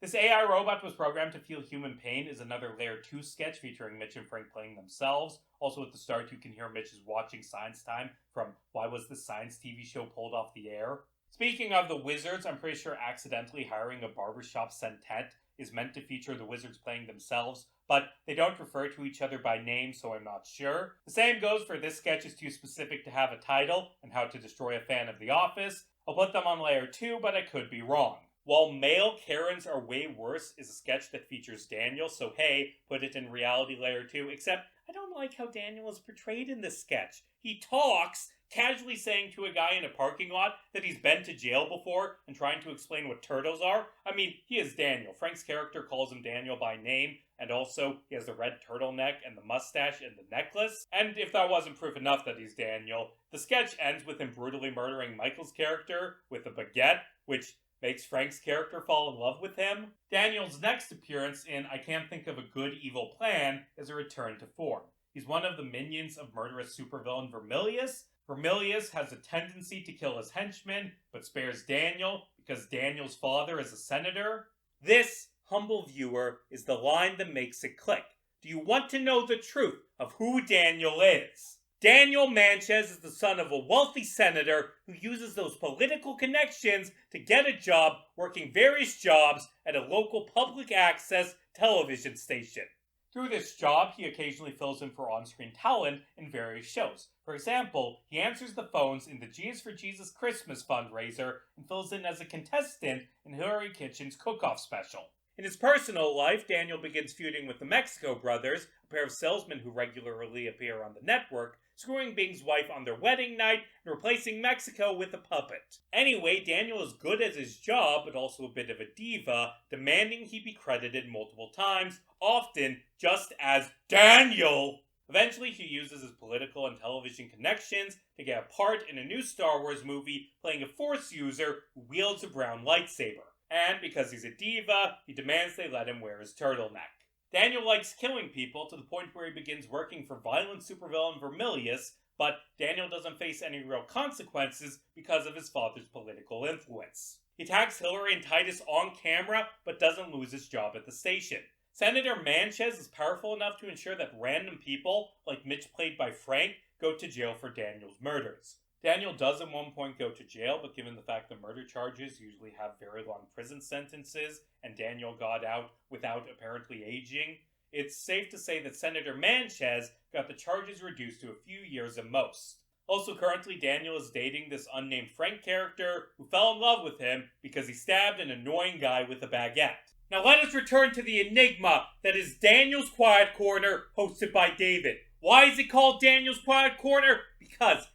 This AI robot was programmed to feel human pain is another Layer 2 sketch featuring Mitch and Frank playing themselves. Also at the start, you can hear Mitch is watching Science Time from Why Was This Science TV Show Pulled Off the Air? Speaking of the Wizards, I'm pretty sure accidentally hiring a barbershop centet is meant to feature the Wizards playing themselves, but they don't refer to each other by name, so I'm not sure. The same goes for This Sketch Is Too Specific to Have a Title and How to Destroy a Fan of The Office. I'll put them on Layer 2, but I could be wrong. While Male Karens Are Way Worse is a sketch that features Daniel, so hey, put it in Reality Layer 2, except I don't like how Daniel is portrayed in this sketch. He talks, casually saying to a guy in a parking lot that he's been to jail before and trying to explain what turtles are. I mean, he is Daniel. Frank's character calls him Daniel by name, and also he has the red turtleneck and the mustache and the necklace. And if that wasn't proof enough that he's Daniel, the sketch ends with him brutally murdering Michael's character with a baguette, which makes Frank's character fall in love with him. Daniel's next appearance in I Can't Think of a Good Evil Plan is a return to form. He's one of the minions of murderous supervillain Vermilius. Vermilius has a tendency to kill his henchmen, but spares Daniel because Daniel's father is a senator. This, humble viewer, is the line that makes it click. Do you want to know the truth of who Daniel is? Daniel Manchez is the son of a wealthy senator who uses those political connections to get a job working various jobs at a local public access television station. Through this job, he occasionally fills in for on-screen talent in various shows. For example, he answers the phones in the G is for Jesus Christmas fundraiser and fills in as a contestant in Hillary Kitchen's cook-off special. In his personal life, Daniel begins feuding with the Mexico brothers, a pair of salesmen who regularly appear on the network, screwing Bing's wife on their wedding night and replacing Mexico with a puppet. Anyway, Daniel is good at his job, but also a bit of a diva, demanding he be credited multiple times, often just as Daniel. Eventually, he uses his political and television connections to get a part in a new Star Wars movie playing a Force user who wields a brown lightsaber. And because he's a diva, he demands they let him wear his turtleneck. Daniel likes killing people to the point where he begins working for violent supervillain Vermilius, but Daniel doesn't face any real consequences because of his father's political influence. He attacks Hillary and Titus on camera, but doesn't lose his job at the station. Senator Manchez is powerful enough to ensure that random people, like Mitch played by Frank, go to jail for Daniel's murders. Daniel does at one point go to jail, but given the fact that murder charges usually have very long prison sentences, and Daniel got out without apparently aging, it's safe to say that Senator Manchez got the charges reduced to a few years at most. Also currently, Daniel is dating this unnamed Frank character who fell in love with him because he stabbed an annoying guy with a baguette. Now let us return to the enigma that is Daniel's Quiet Corner, hosted by David. Why is it called Daniel's Quiet Corner? Because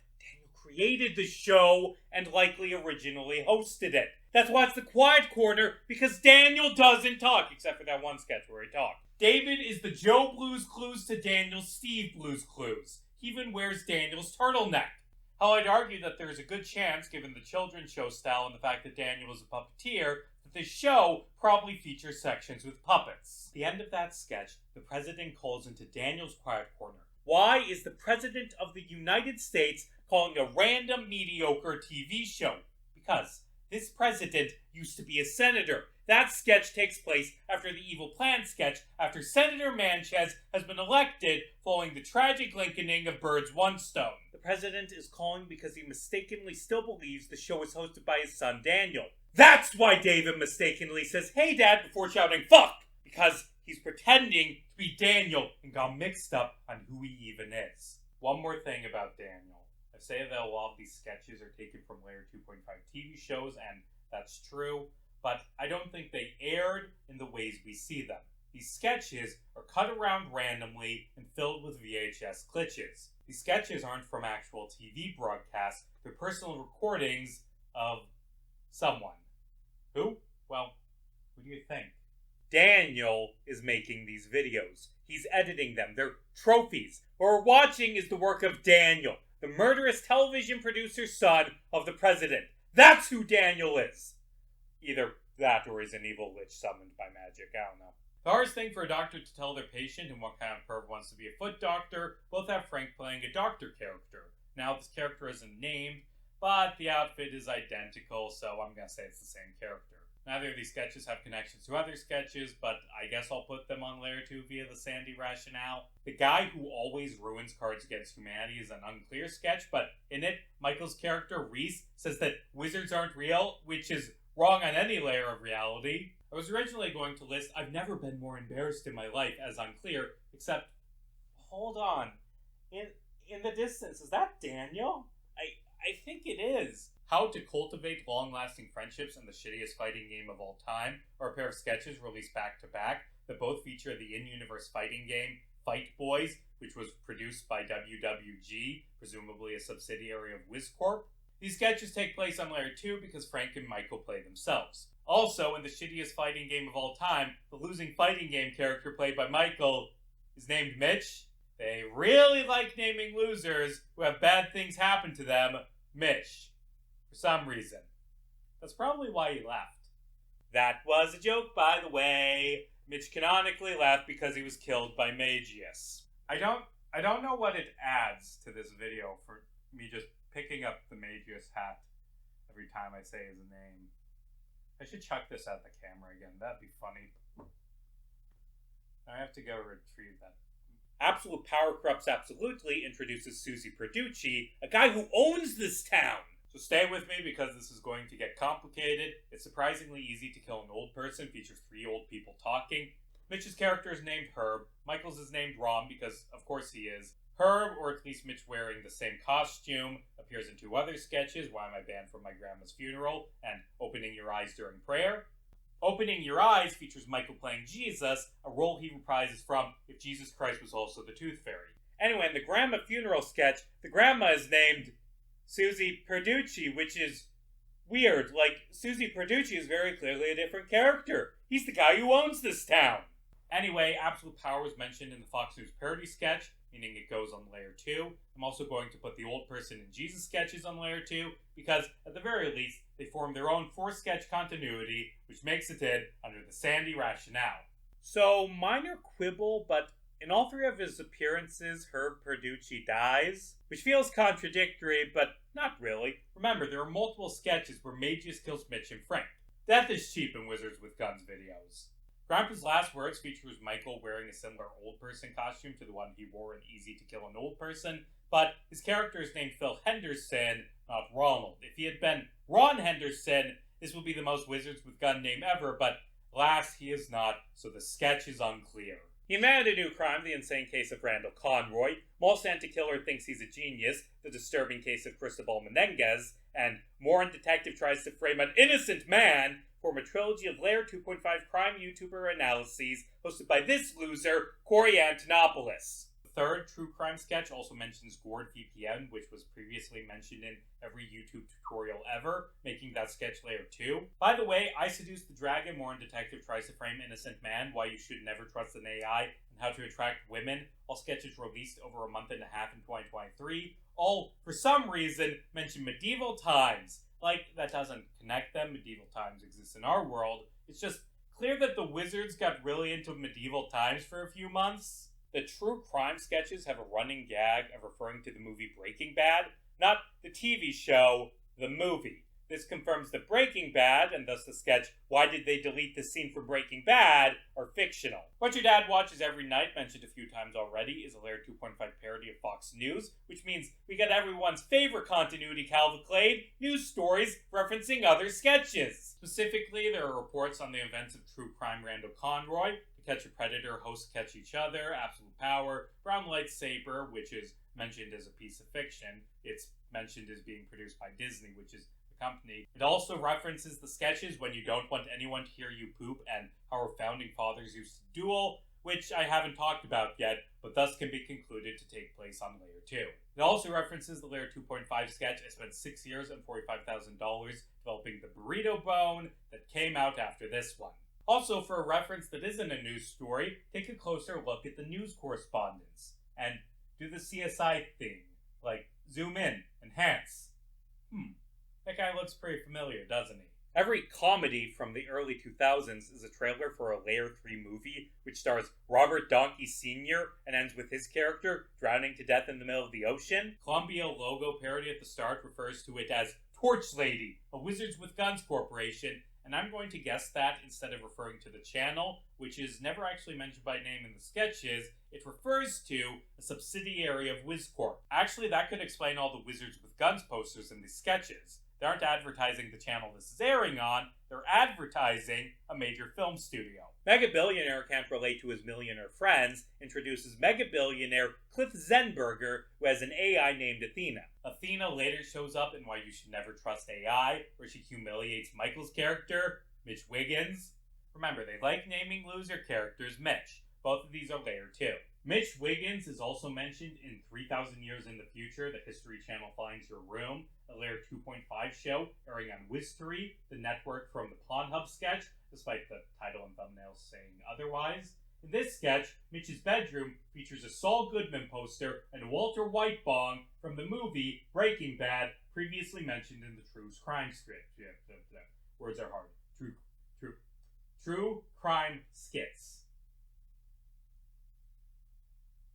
created the show and likely originally hosted it. That's why it's the Quiet Corner, because Daniel doesn't talk, except for that one sketch where he talked. David is the Joe Blues Clues to Daniel's Steve Blues Clues. He even wears Daniel's turtleneck. How I'd argue that there's a good chance, given the children's show style and the fact that Daniel is a puppeteer, that the show probably features sections with puppets. At the end of that sketch, the president calls into Daniel's Quiet Corner. Why is the President of the United States calling a random mediocre TV show? Because this president used to be a senator. That sketch takes place after the Evil Plan sketch, after Senator Manchez has been elected following the tragic Lincolning of Bird's One Stone. The president is calling because he mistakenly still believes the show is hosted by his son Daniel. That's why David mistakenly says, "Hey Dad," before shouting, "Fuck!" Because he's pretending to be Daniel and got mixed up on who he even is. One more thing about Daniel. I say that a lot of these sketches are taken from Layer 2.5 TV shows, and that's true, but I don't think they aired in the ways we see them. These sketches are cut around randomly and filled with VHS glitches. These sketches aren't from actual TV broadcasts, they're personal recordings of someone. Who? Well, who do you think? Daniel is making these videos. He's editing them. They're trophies. What we're watching is the work of Daniel, the murderous television producer's son of the president. That's who Daniel is. Either that or he's an evil lich summoned by magic. I don't know. The hardest thing for a doctor to tell their patient and what kind of perv wants to be a foot doctor, both have Frank playing a doctor character. Now, this character isn't named, but the outfit is identical, so I'm going to say it's the same character. Neither of these sketches have connections to other sketches, but I guess I'll put them on Layer 2 via the Sandy rationale. The guy who always ruins Cards Against Humanity is an unclear sketch, but in it, Michael's character, Reese, says that wizards aren't real, which is wrong on any layer of reality. I was originally going to list I've never been more embarrassed in my life as unclear, except, hold on, in the distance, is that Daniel? I think it is. How to Cultivate Long-Lasting Friendships in the Shittiest Fighting Game of All Time are a pair of sketches released back-to-back that both feature the in-universe fighting game Fight Boys, which was produced by WWG, presumably a subsidiary of WizCorp. These sketches take place on Layer 2 because Frank and Michael play themselves. Also, in the shittiest fighting game of all time, the losing fighting game character played by Michael is named Mitch. They really like naming losers who have bad things happen to them Mitch. For some reason. That's probably why he left. That was a joke, by the way. Mitch canonically left because he was killed by Magius. I don't know what it adds to this video for me just picking up the Magius hat every time I say his name. I should chuck this at the camera again. That'd be funny. I have to go retrieve that. Absolute Power Corrupts Absolutely introduces Susie Perducci, a guy who owns this town. So stay with me because this is going to get complicated. It's surprisingly easy to kill an old person. Features 3 old people talking. Mitch's character is named Herb. Michael's is named Rom because, of course, he is. Herb, or at least Mitch wearing the same costume, appears in 2 other sketches, Why Am I Banned from My Grandma's Funeral, and Opening Your Eyes During Prayer. Opening Your Eyes features Michael playing Jesus, a role he reprises from If Jesus Christ Was Also the Tooth Fairy. Anyway, in the Grandma Funeral sketch, the grandma is named Susie Perducci, which is weird. Like, Susie Perducci is very clearly a different character. He's the guy who owns this town. Anyway, Absolute Power was mentioned in the Fox News parody sketch, meaning it goes on Layer 2. I'm also going to put the Old Person and Jesus sketches on Layer 2, because, at the very least, they form their own 4-sketch continuity, which makes it in under the Sandy rationale. So, minor quibble, but in all 3 of his appearances, Herb Perducci dies, which feels contradictory, but not really. Remember, there are multiple sketches where Magius kills Mitch and Frank. Death is cheap in Wizards with Guns videos. Grandpa's Last Words features Michael wearing a similar old person costume to the one he wore in Easy to Kill an Old Person, but his character is named Phil Henderson, not Ronald. If he had been Ron Henderson, this would be the most Wizards with Gun name ever, but alas, he is not, so the sketch is unclear. He invented a new crime, the insane case of Randall Conroy. Mall Santa Killer thinks he's a genius, the disturbing case of Cristobal Menendez, and Morin Detective tries to frame an innocent man, form a trilogy of Layer 2.5 crime YouTuber analyses hosted by this loser, Corey Antonopoulos. The 3rd true crime sketch also mentions Gourd VPN, which was previously mentioned in every YouTube tutorial ever, making that sketch Layer 2. By the way, I Seduced the Dragon, Morin Detective tries to frame innocent man, why you should never trust an AI, and how to attract women, all sketches released over a month and a half in 2023, all, for some reason, mention medieval times. Like, that doesn't connect them. Medieval times exist in our world. It's just clear that the Wizards got really into medieval times for a few months. The true crime sketches have a running gag of referring to the movie Breaking Bad, not the TV show, the movie. This confirms that Breaking Bad, and thus the sketch, Why Did They Delete This Scene from Breaking Bad, are fictional. What Your Dad Watches Every Night, mentioned a few times already, is a Layer 2.5 parody of Fox News, which means we get everyone's favorite continuity cavalcade, news stories referencing other sketches. Specifically, there are reports on the events of true crime Randall Conroy, the Catch a Predator hosts catch each other, Absolute Power, Brown Lightsaber, which is mentioned as a piece of fiction. It's mentioned as being produced by Disney, which is the company. It also references the sketches When You Don't Want Anyone to Hear You Poop and How Our Founding Fathers Used to Duel, which I haven't talked about yet, but thus can be concluded to take place on Layer 2. It also references the Layer 2.5 sketch I spent 6 years and $45,000 developing the Burrito Bone that came out after this one. Also, for a reference that isn't a news story, take a closer look at the news correspondence and do the CSI thing, like zoom in, enhance. That guy looks pretty familiar, doesn't he? Every comedy from the early 2000s is a trailer for a Layer 3 movie, which stars Robert Donkey Sr. and ends with his character drowning to death in the middle of the ocean. Columbia logo parody at the start refers to it as Torch Lady, a Wizards with Guns corporation, and I'm going to guess that instead of referring to the channel, which is never actually mentioned by name in the sketches, it refers to a subsidiary of WizCorp. Actually, that could explain all the Wizards with Guns posters in the sketches. They aren't advertising the channel this is airing on, they're advertising a major film studio. Mega Billionaire Can't Relate to His Millionaire Friends introduces Mega Billionaire Cliff Zenberger, who has an AI named Athena. Athena later shows up in Why You Should Never Trust AI, where she humiliates Michael's character, Mitch Wiggins. Remember, they like naming loser characters Mitch. Both of these are Layer 2. Mitch Wiggins is also mentioned in 3,000 Years in the Future, the History Channel Finds Your Room, a Layer 2.5 show airing on Wistery, the network from the Pornhub sketch, despite the title and thumbnail saying otherwise. In this sketch, Mitch's bedroom features a Saul Goodman poster and Walter White bong from the movie Breaking Bad, previously mentioned in the True Crime script. Words are hard. True Crime skits.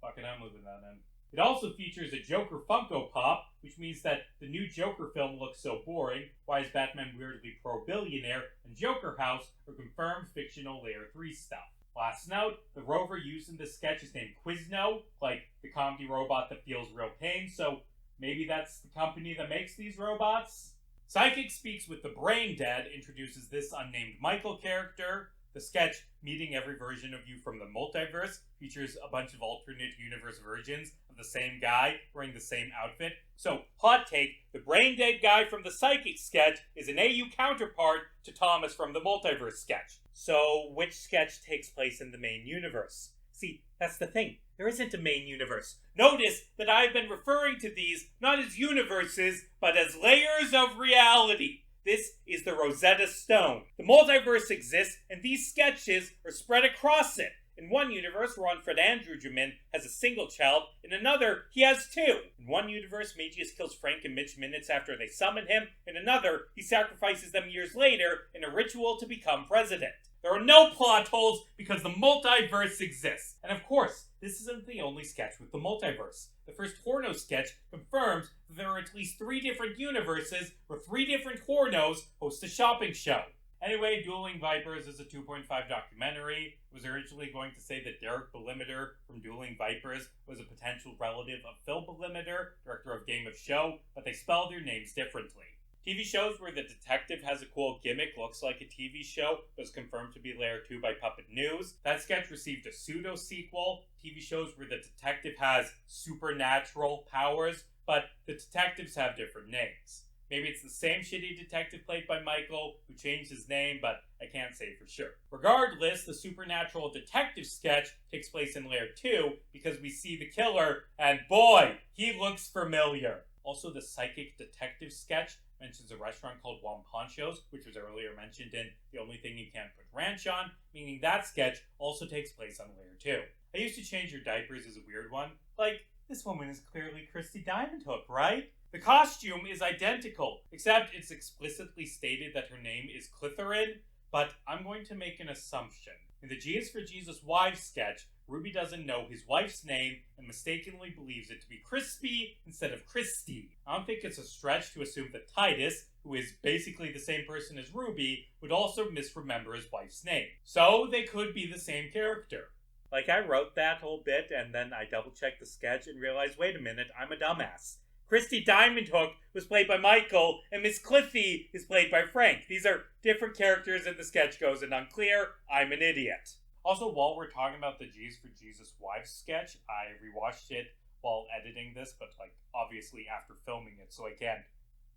Fucking, I'm moving that in. It also features a Joker Funko Pop, which means that the new Joker film looks so boring. Why is Batman weirdly pro-billionaire? And Joker House are confirmed fictional Layer 3 stuff. Last note, the rover used in this sketch is named Quizno, like the comedy robot that feels real pain, so maybe that's the company that makes these robots? Psychic Speaks with the Brain Dead introduces this unnamed Michael character. The sketch, Meeting Every Version of You from the Multiverse, features a bunch of alternate universe versions of the same guy wearing the same outfit. So, hot take, the brain dead guy from the Psychic sketch is an AU counterpart to Thomas from the Multiverse sketch. So, which sketch takes place in the main universe? See, that's the thing. There isn't a main universe. Notice that I've been referring to these not as universes, but as layers of reality. This is the Rosetta Stone. The multiverse exists, and these sketches are spread across it. In one universe, Ron Fred Andrew Jamin has a single child. In another, he has two. In one universe, Magius kills Frank and Mitch minutes after they summon him. In another, he sacrifices them years later in a ritual to become president. There are no plot holes because the multiverse exists. And of course, this isn't the only sketch with the multiverse. The first Horno sketch confirms that there are at least 3 different universes where 3 different Hornos host a shopping show. Anyway, Dueling Vipers is a 2.5 documentary. It was originally going to say that Derek Belimiter from Dueling Vipers was a potential relative of Phil Belimiter, director of Game of Show, but they spelled their names differently. TV shows where the detective has a cool gimmick, looks like a TV show, was confirmed to be Layer 2 by Puppet News. That sketch received a pseudo-sequel. TV shows where the detective has supernatural powers, but the detectives have different names. Maybe it's the same shitty detective played by Michael, who changed his name, but I can't say for sure. Regardless, the supernatural detective sketch takes place in Layer 2 because we see the killer, and boy, he looks familiar. Also, the psychic detective sketch mentions a restaurant called Juan Pancho's, which was earlier mentioned in The Only Thing You Can't Put Ranch On, meaning that sketch also takes place on Layer 2. I used to change your diapers as a weird one. Like, this woman is clearly Christy Diamond Hook, right? The costume is identical, except it's explicitly stated that her name is Clitherid, but I'm going to make an assumption. In the G is for Jesus wives sketch, Ruby doesn't know his wife's name and mistakenly believes it to be Crispy instead of Christy. I don't think it's a stretch to assume that Titus, who is basically the same person as Ruby, would also misremember his wife's name. So they could be the same character. Like, I wrote that whole bit and then I double-checked the sketch and realized, wait a minute, I'm a dumbass. Christy Diamond Hook was played by Michael, and Miss Cliffy is played by Frank. These are different characters, and the sketch goes in unclear. I'm an idiot. Also, while we're talking about the G's for Jesus Wives sketch, I rewatched it while editing this, but like obviously after filming it, so I can't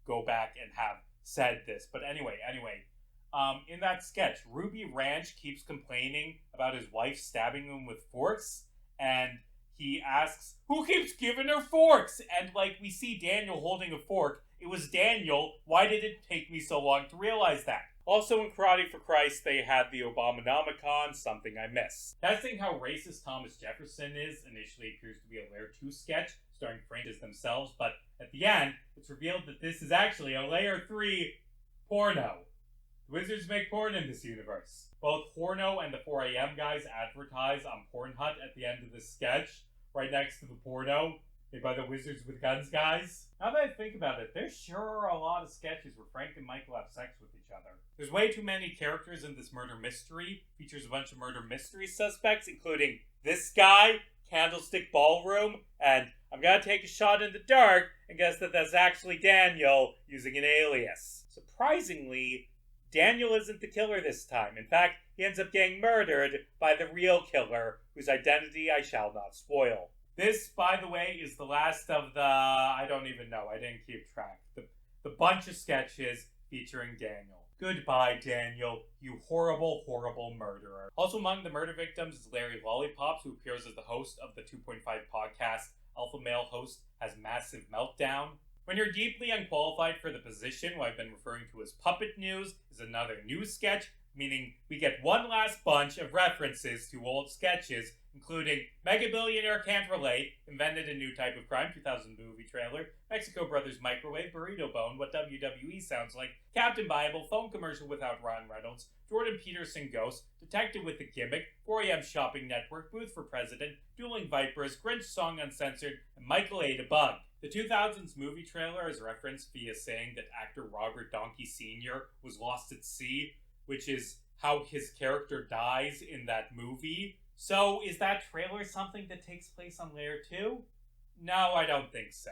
go back and have said this. But anyway, in that sketch, Ruby Ranch keeps complaining about his wife stabbing him with forks, and he asks, who keeps giving her forks? And like we see Daniel holding a fork. It was Daniel. Why did it take me so long to realize that? Also in Karate for Christ, they had the Obamanomicon, something I miss. Testing how racist Thomas Jefferson is initially appears to be a Layer 2 sketch, starring Francis themselves, but at the end, it's revealed that this is actually a Layer 3 porno. The Wizards make porn in this universe. Both Horno and the 4am guys advertise on Pornhut at the end of this sketch, right next to the porno made by the Wizards with Guns guys. Now that I think about it, there sure are a lot of sketches where Frank and Michael have sex with each other. There's way too many characters in this murder mystery. Features a bunch of murder mystery suspects, including this guy, Candlestick Ballroom, and I'm gonna take a shot in the dark and guess that that's actually Daniel using an alias. Surprisingly, Daniel isn't the killer this time. In fact, he ends up getting murdered by the real killer, whose identity I shall not spoil. This, by the way, is the last of the... I don't even know. I didn't keep track. The bunch of sketches featuring Daniel. Goodbye, Daniel, you horrible, horrible murderer. Also among the murder victims is Larry Lollipops, who appears as the host of the 2.5 podcast. Alpha Male Host Has Massive Meltdown. When you're deeply unqualified for the position, what I've been referring to as Puppet News is another news sketch, meaning we get one last bunch of references to old sketches, including Mega Billionaire Can't Relate, Invented a New Type of Crime, 2000 movie trailer, Mexico Brothers Microwave, Burrito Bone, What WWE Sounds Like, Captain Bible, Phone Commercial Without Ryan Reynolds, Jordan Peterson Ghost, Detective with a Gimmick, 4am Shopping Network, Booth for President, Dueling Vipers, Grinch Song Uncensored, and Michael ate a Bug. The 2000s movie trailer is referenced via saying that actor Robert Donkey Sr. was lost at sea, which is how his character dies in that movie. So, is that trailer something that takes place on Layer 2? No, I don't think so.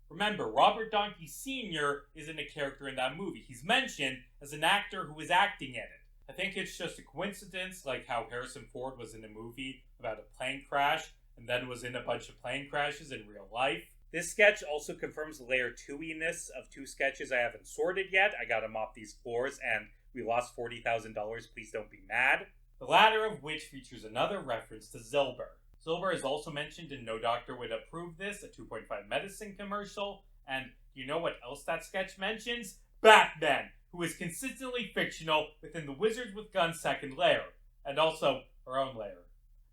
Remember, Robert Donkey Sr. isn't a character in that movie. He's mentioned as an actor who is acting in it. I think it's just a coincidence, like how Harrison Ford was in a movie about a plane crash, and then was in a bunch of plane crashes in real life. This sketch also confirms the Layer 2-iness of two sketches I haven't sorted yet. I got them off these floors, and we lost $40,000, please don't be mad. The latter of which features another reference to Zilber. Zilber is also mentioned in No Doctor Would Approve This, a 2.5 medicine commercial. And you know what else that sketch mentions? Batman, who is consistently fictional within the Wizards with Guns second layer. And also our own layer.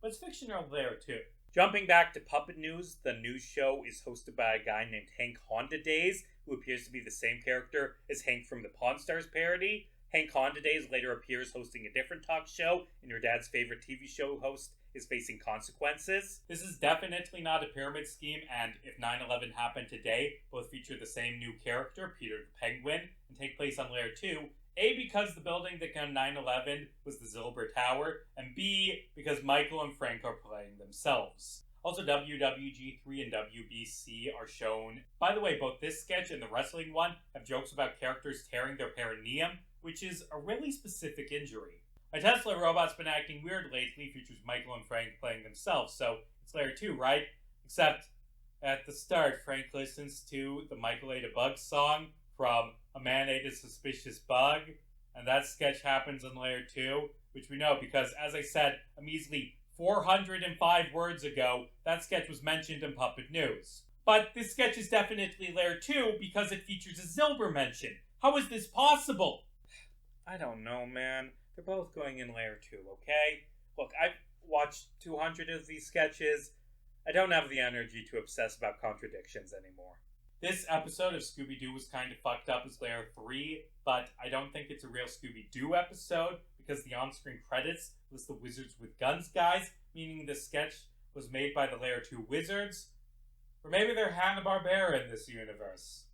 But it's fictional layer too. Jumping back to Puppet News, the news show is hosted by a guy named Hank Honda Days, who appears to be the same character as Hank from the Pawn Stars parody. Hank Honda Days later appears hosting a different talk show, and your dad's favorite TV show host is facing consequences. This is definitely not a pyramid scheme, and if 9/11 happened today, both feature the same new character, Peter the Penguin, and take place on Layer 2, A, because the building that got 9/11 was the Zilber Tower, and B, because Michael and Frank are playing themselves. Also, WWG3 and WBC are shown. By the way, both this sketch and the wrestling one have jokes about characters tearing their perineum, which is a really specific injury. My Tesla robot's been acting weird lately features Michael and Frank playing themselves, so it's Layer 2, right? Except, at the start, Frank listens to the Michael Ate a Bug song from A Man Ate a Suspicious Bug, and that sketch happens in Layer 2, which we know because, as I said, a measly 405 words ago, that sketch was mentioned in Puppet News. But this sketch is definitely Layer 2 because it features a Zilber mention. How is this possible? I don't know, man. They're both going in Layer 2, okay? Look, I've watched 200 of these sketches. I don't have the energy to obsess about contradictions anymore. This episode of Scooby-Doo was kind of fucked up as Layer 3, but I don't think it's a real Scooby-Doo episode because the on-screen credits list the Wizards with Guns guys, meaning the sketch was made by the Layer 2 Wizards. Or maybe they're Hanna-Barbera in this universe.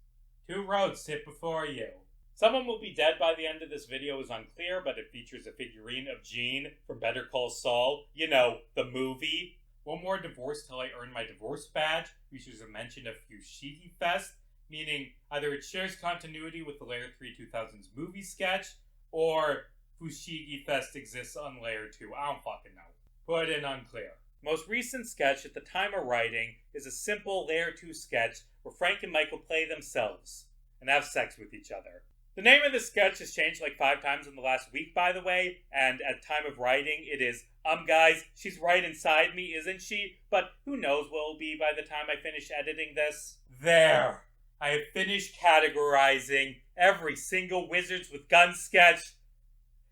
Two roads sit before you. Someone will be dead by the end of this video is unclear, but it features a figurine of Gene from Better Call Saul. You know, the movie. One More Divorce Till I Earn My Divorce badge features a mention of Fushigi Fest, meaning either it shares continuity with the Layer 3 2000s movie sketch, or Fushigi Fest exists on Layer 2. I don't fucking know. Put in unclear. Most recent sketch at the time of writing is a simple Layer 2 sketch where Frank and Michael play themselves and have sex with each other. The name of the sketch has changed like 5 times in the last week, by the way, and at time of writing it is, guys, she's right inside me, isn't she? But who knows what it'll be by the time I finish editing this. There! I have finished categorizing every single Wizards with Guns sketch,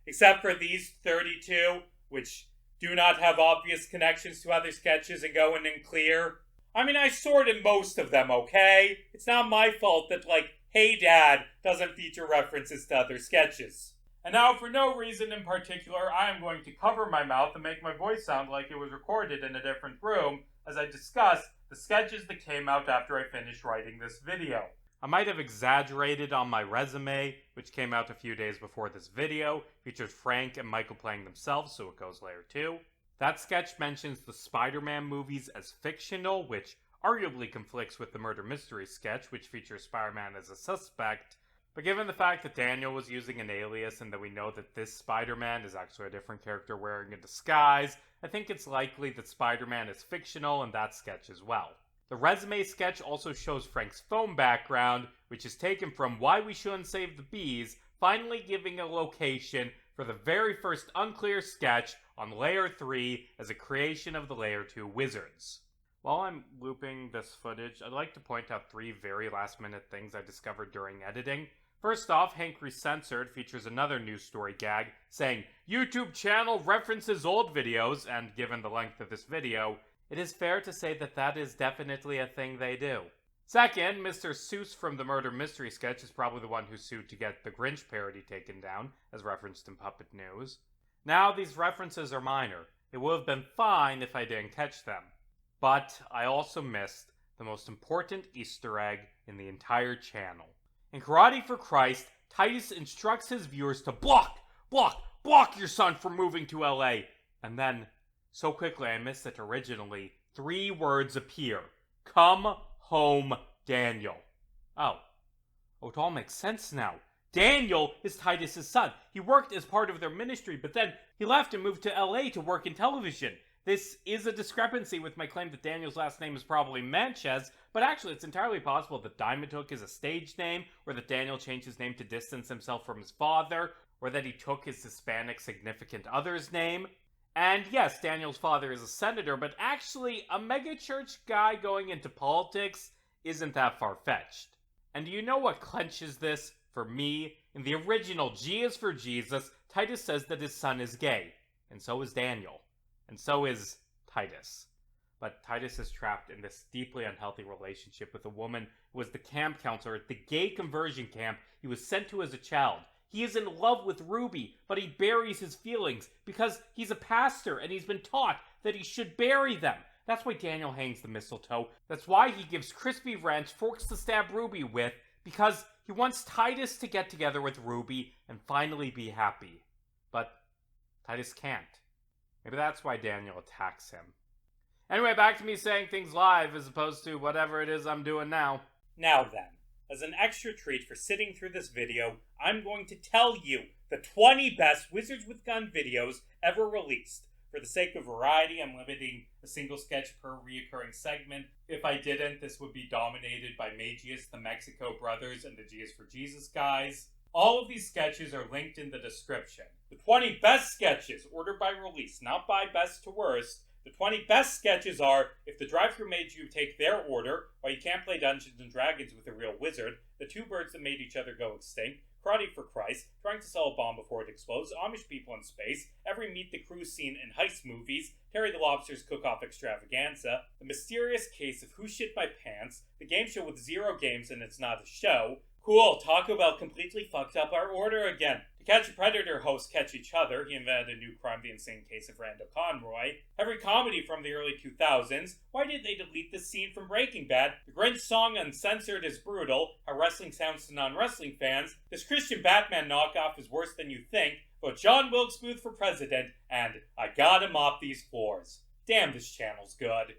except for these 32, which do not have obvious connections to other sketches and go in clear. I mean, I sorted most of them, okay? It's not my fault that, like, Hey Dad doesn't feature references to other sketches. And now, for no reason in particular, I am going to cover my mouth and make my voice sound like it was recorded in a different room as I discuss the sketches that came out after I finished writing this video. I might have exaggerated on my resume, which came out a few days before this video, features Frank and Michael playing themselves, so it goes Layer 2. That sketch mentions the Spider-Man movies as fictional, which arguably conflicts with the murder mystery sketch, which features Spider-Man as a suspect. But given the fact that Daniel was using an alias and that we know that this Spider-Man is actually a different character wearing a disguise, I think it's likely that Spider-Man is fictional in that sketch as well. The resume sketch also shows Frank's phone background, which is taken from Why We Shouldn't Save the Bees, finally giving a location for the very first unclear sketch on Layer 3 as a creation of the Layer 2 Wizards. While I'm looping this footage, I'd like to point out 3 very last-minute things I discovered during editing. First off, Hank Recensored features another news story gag saying, YouTube channel references old videos, and given the length of this video, it is fair to say that that is definitely a thing they do. Second, Mr. Seuss from the Murder Mystery sketch is probably the one who sued to get the Grinch parody taken down, as referenced in Puppet News. Now, these references are minor. It would have been fine if I didn't catch them. But I also missed the most important Easter egg in the entire channel. In Karate for Christ, Titus instructs his viewers to block your son from moving to LA. And then, so quickly I missed that originally, 3 words appear. Come home, Daniel. Oh, it all makes sense now. Daniel is Titus's son. He worked as part of their ministry, but then he left and moved to LA to work in television. This is a discrepancy with my claim that Daniel's last name is probably Manchez, but actually it's entirely possible that Diamond Hook is a stage name, or that Daniel changed his name to distance himself from his father, or that he took his Hispanic significant other's name. And yes, Daniel's father is a senator, but actually a megachurch guy going into politics isn't that far-fetched. And do you know what clenches this for me? In the original G is for Jesus, Titus says that his son is gay, and so is Daniel. And so is Titus. But Titus is trapped in this deeply unhealthy relationship with a woman who was the camp counselor at the gay conversion camp he was sent to as a child. He is in love with Ruby, but he buries his feelings because he's a pastor and he's been taught that he should bury them. That's why Daniel hangs the mistletoe. That's why he gives Crispy Ranch forks to stab Ruby with, because he wants Titus to get together with Ruby and finally be happy. But Titus can't. Maybe that's why Daniel attacks him. Anyway, back to me saying things live as opposed to whatever it is I'm doing now. Now then, as an extra treat for sitting through this video, I'm going to tell you the 20 best Wizards with Gun videos ever released. For the sake of variety, I'm limiting a single sketch per reoccurring segment. If I didn't, this would be dominated by Magius, the Mexico Brothers, and the G is for Jesus guys. All of these sketches are linked in the description. The 20 best sketches, ordered by release, not by best to worst. The 20 best sketches are If the Drive-Thru Made You Take Their Order, Why You Can't Play Dungeons & Dragons with a Real Wizard, The Two Birds That Made Each Other Go Extinct, Karate for Christ, Trying to Sell a Bomb Before It Explodes, Amish People in Space, Every Meet the Crew scene in heist movies, Terry the Lobster's Cook-Off Extravaganza, The Mysterious Case of Who Shit My Pants, The Game Show with 0 games and It's Not a Show. Cool, Taco Bell completely fucked up our order again. To Catch a Predator hosts catch each other. He invented a new crime, The Insane Case of Randall Conroy. Every comedy from the early 2000s. Why did they delete this scene from Breaking Bad? The Grinch song Uncensored is brutal. How wrestling sounds to non-wrestling fans. This Christian Batman knockoff is worse than you think. Vote John Wilkes Booth for president. And I gotta mop these floors. Damn, this channel's good.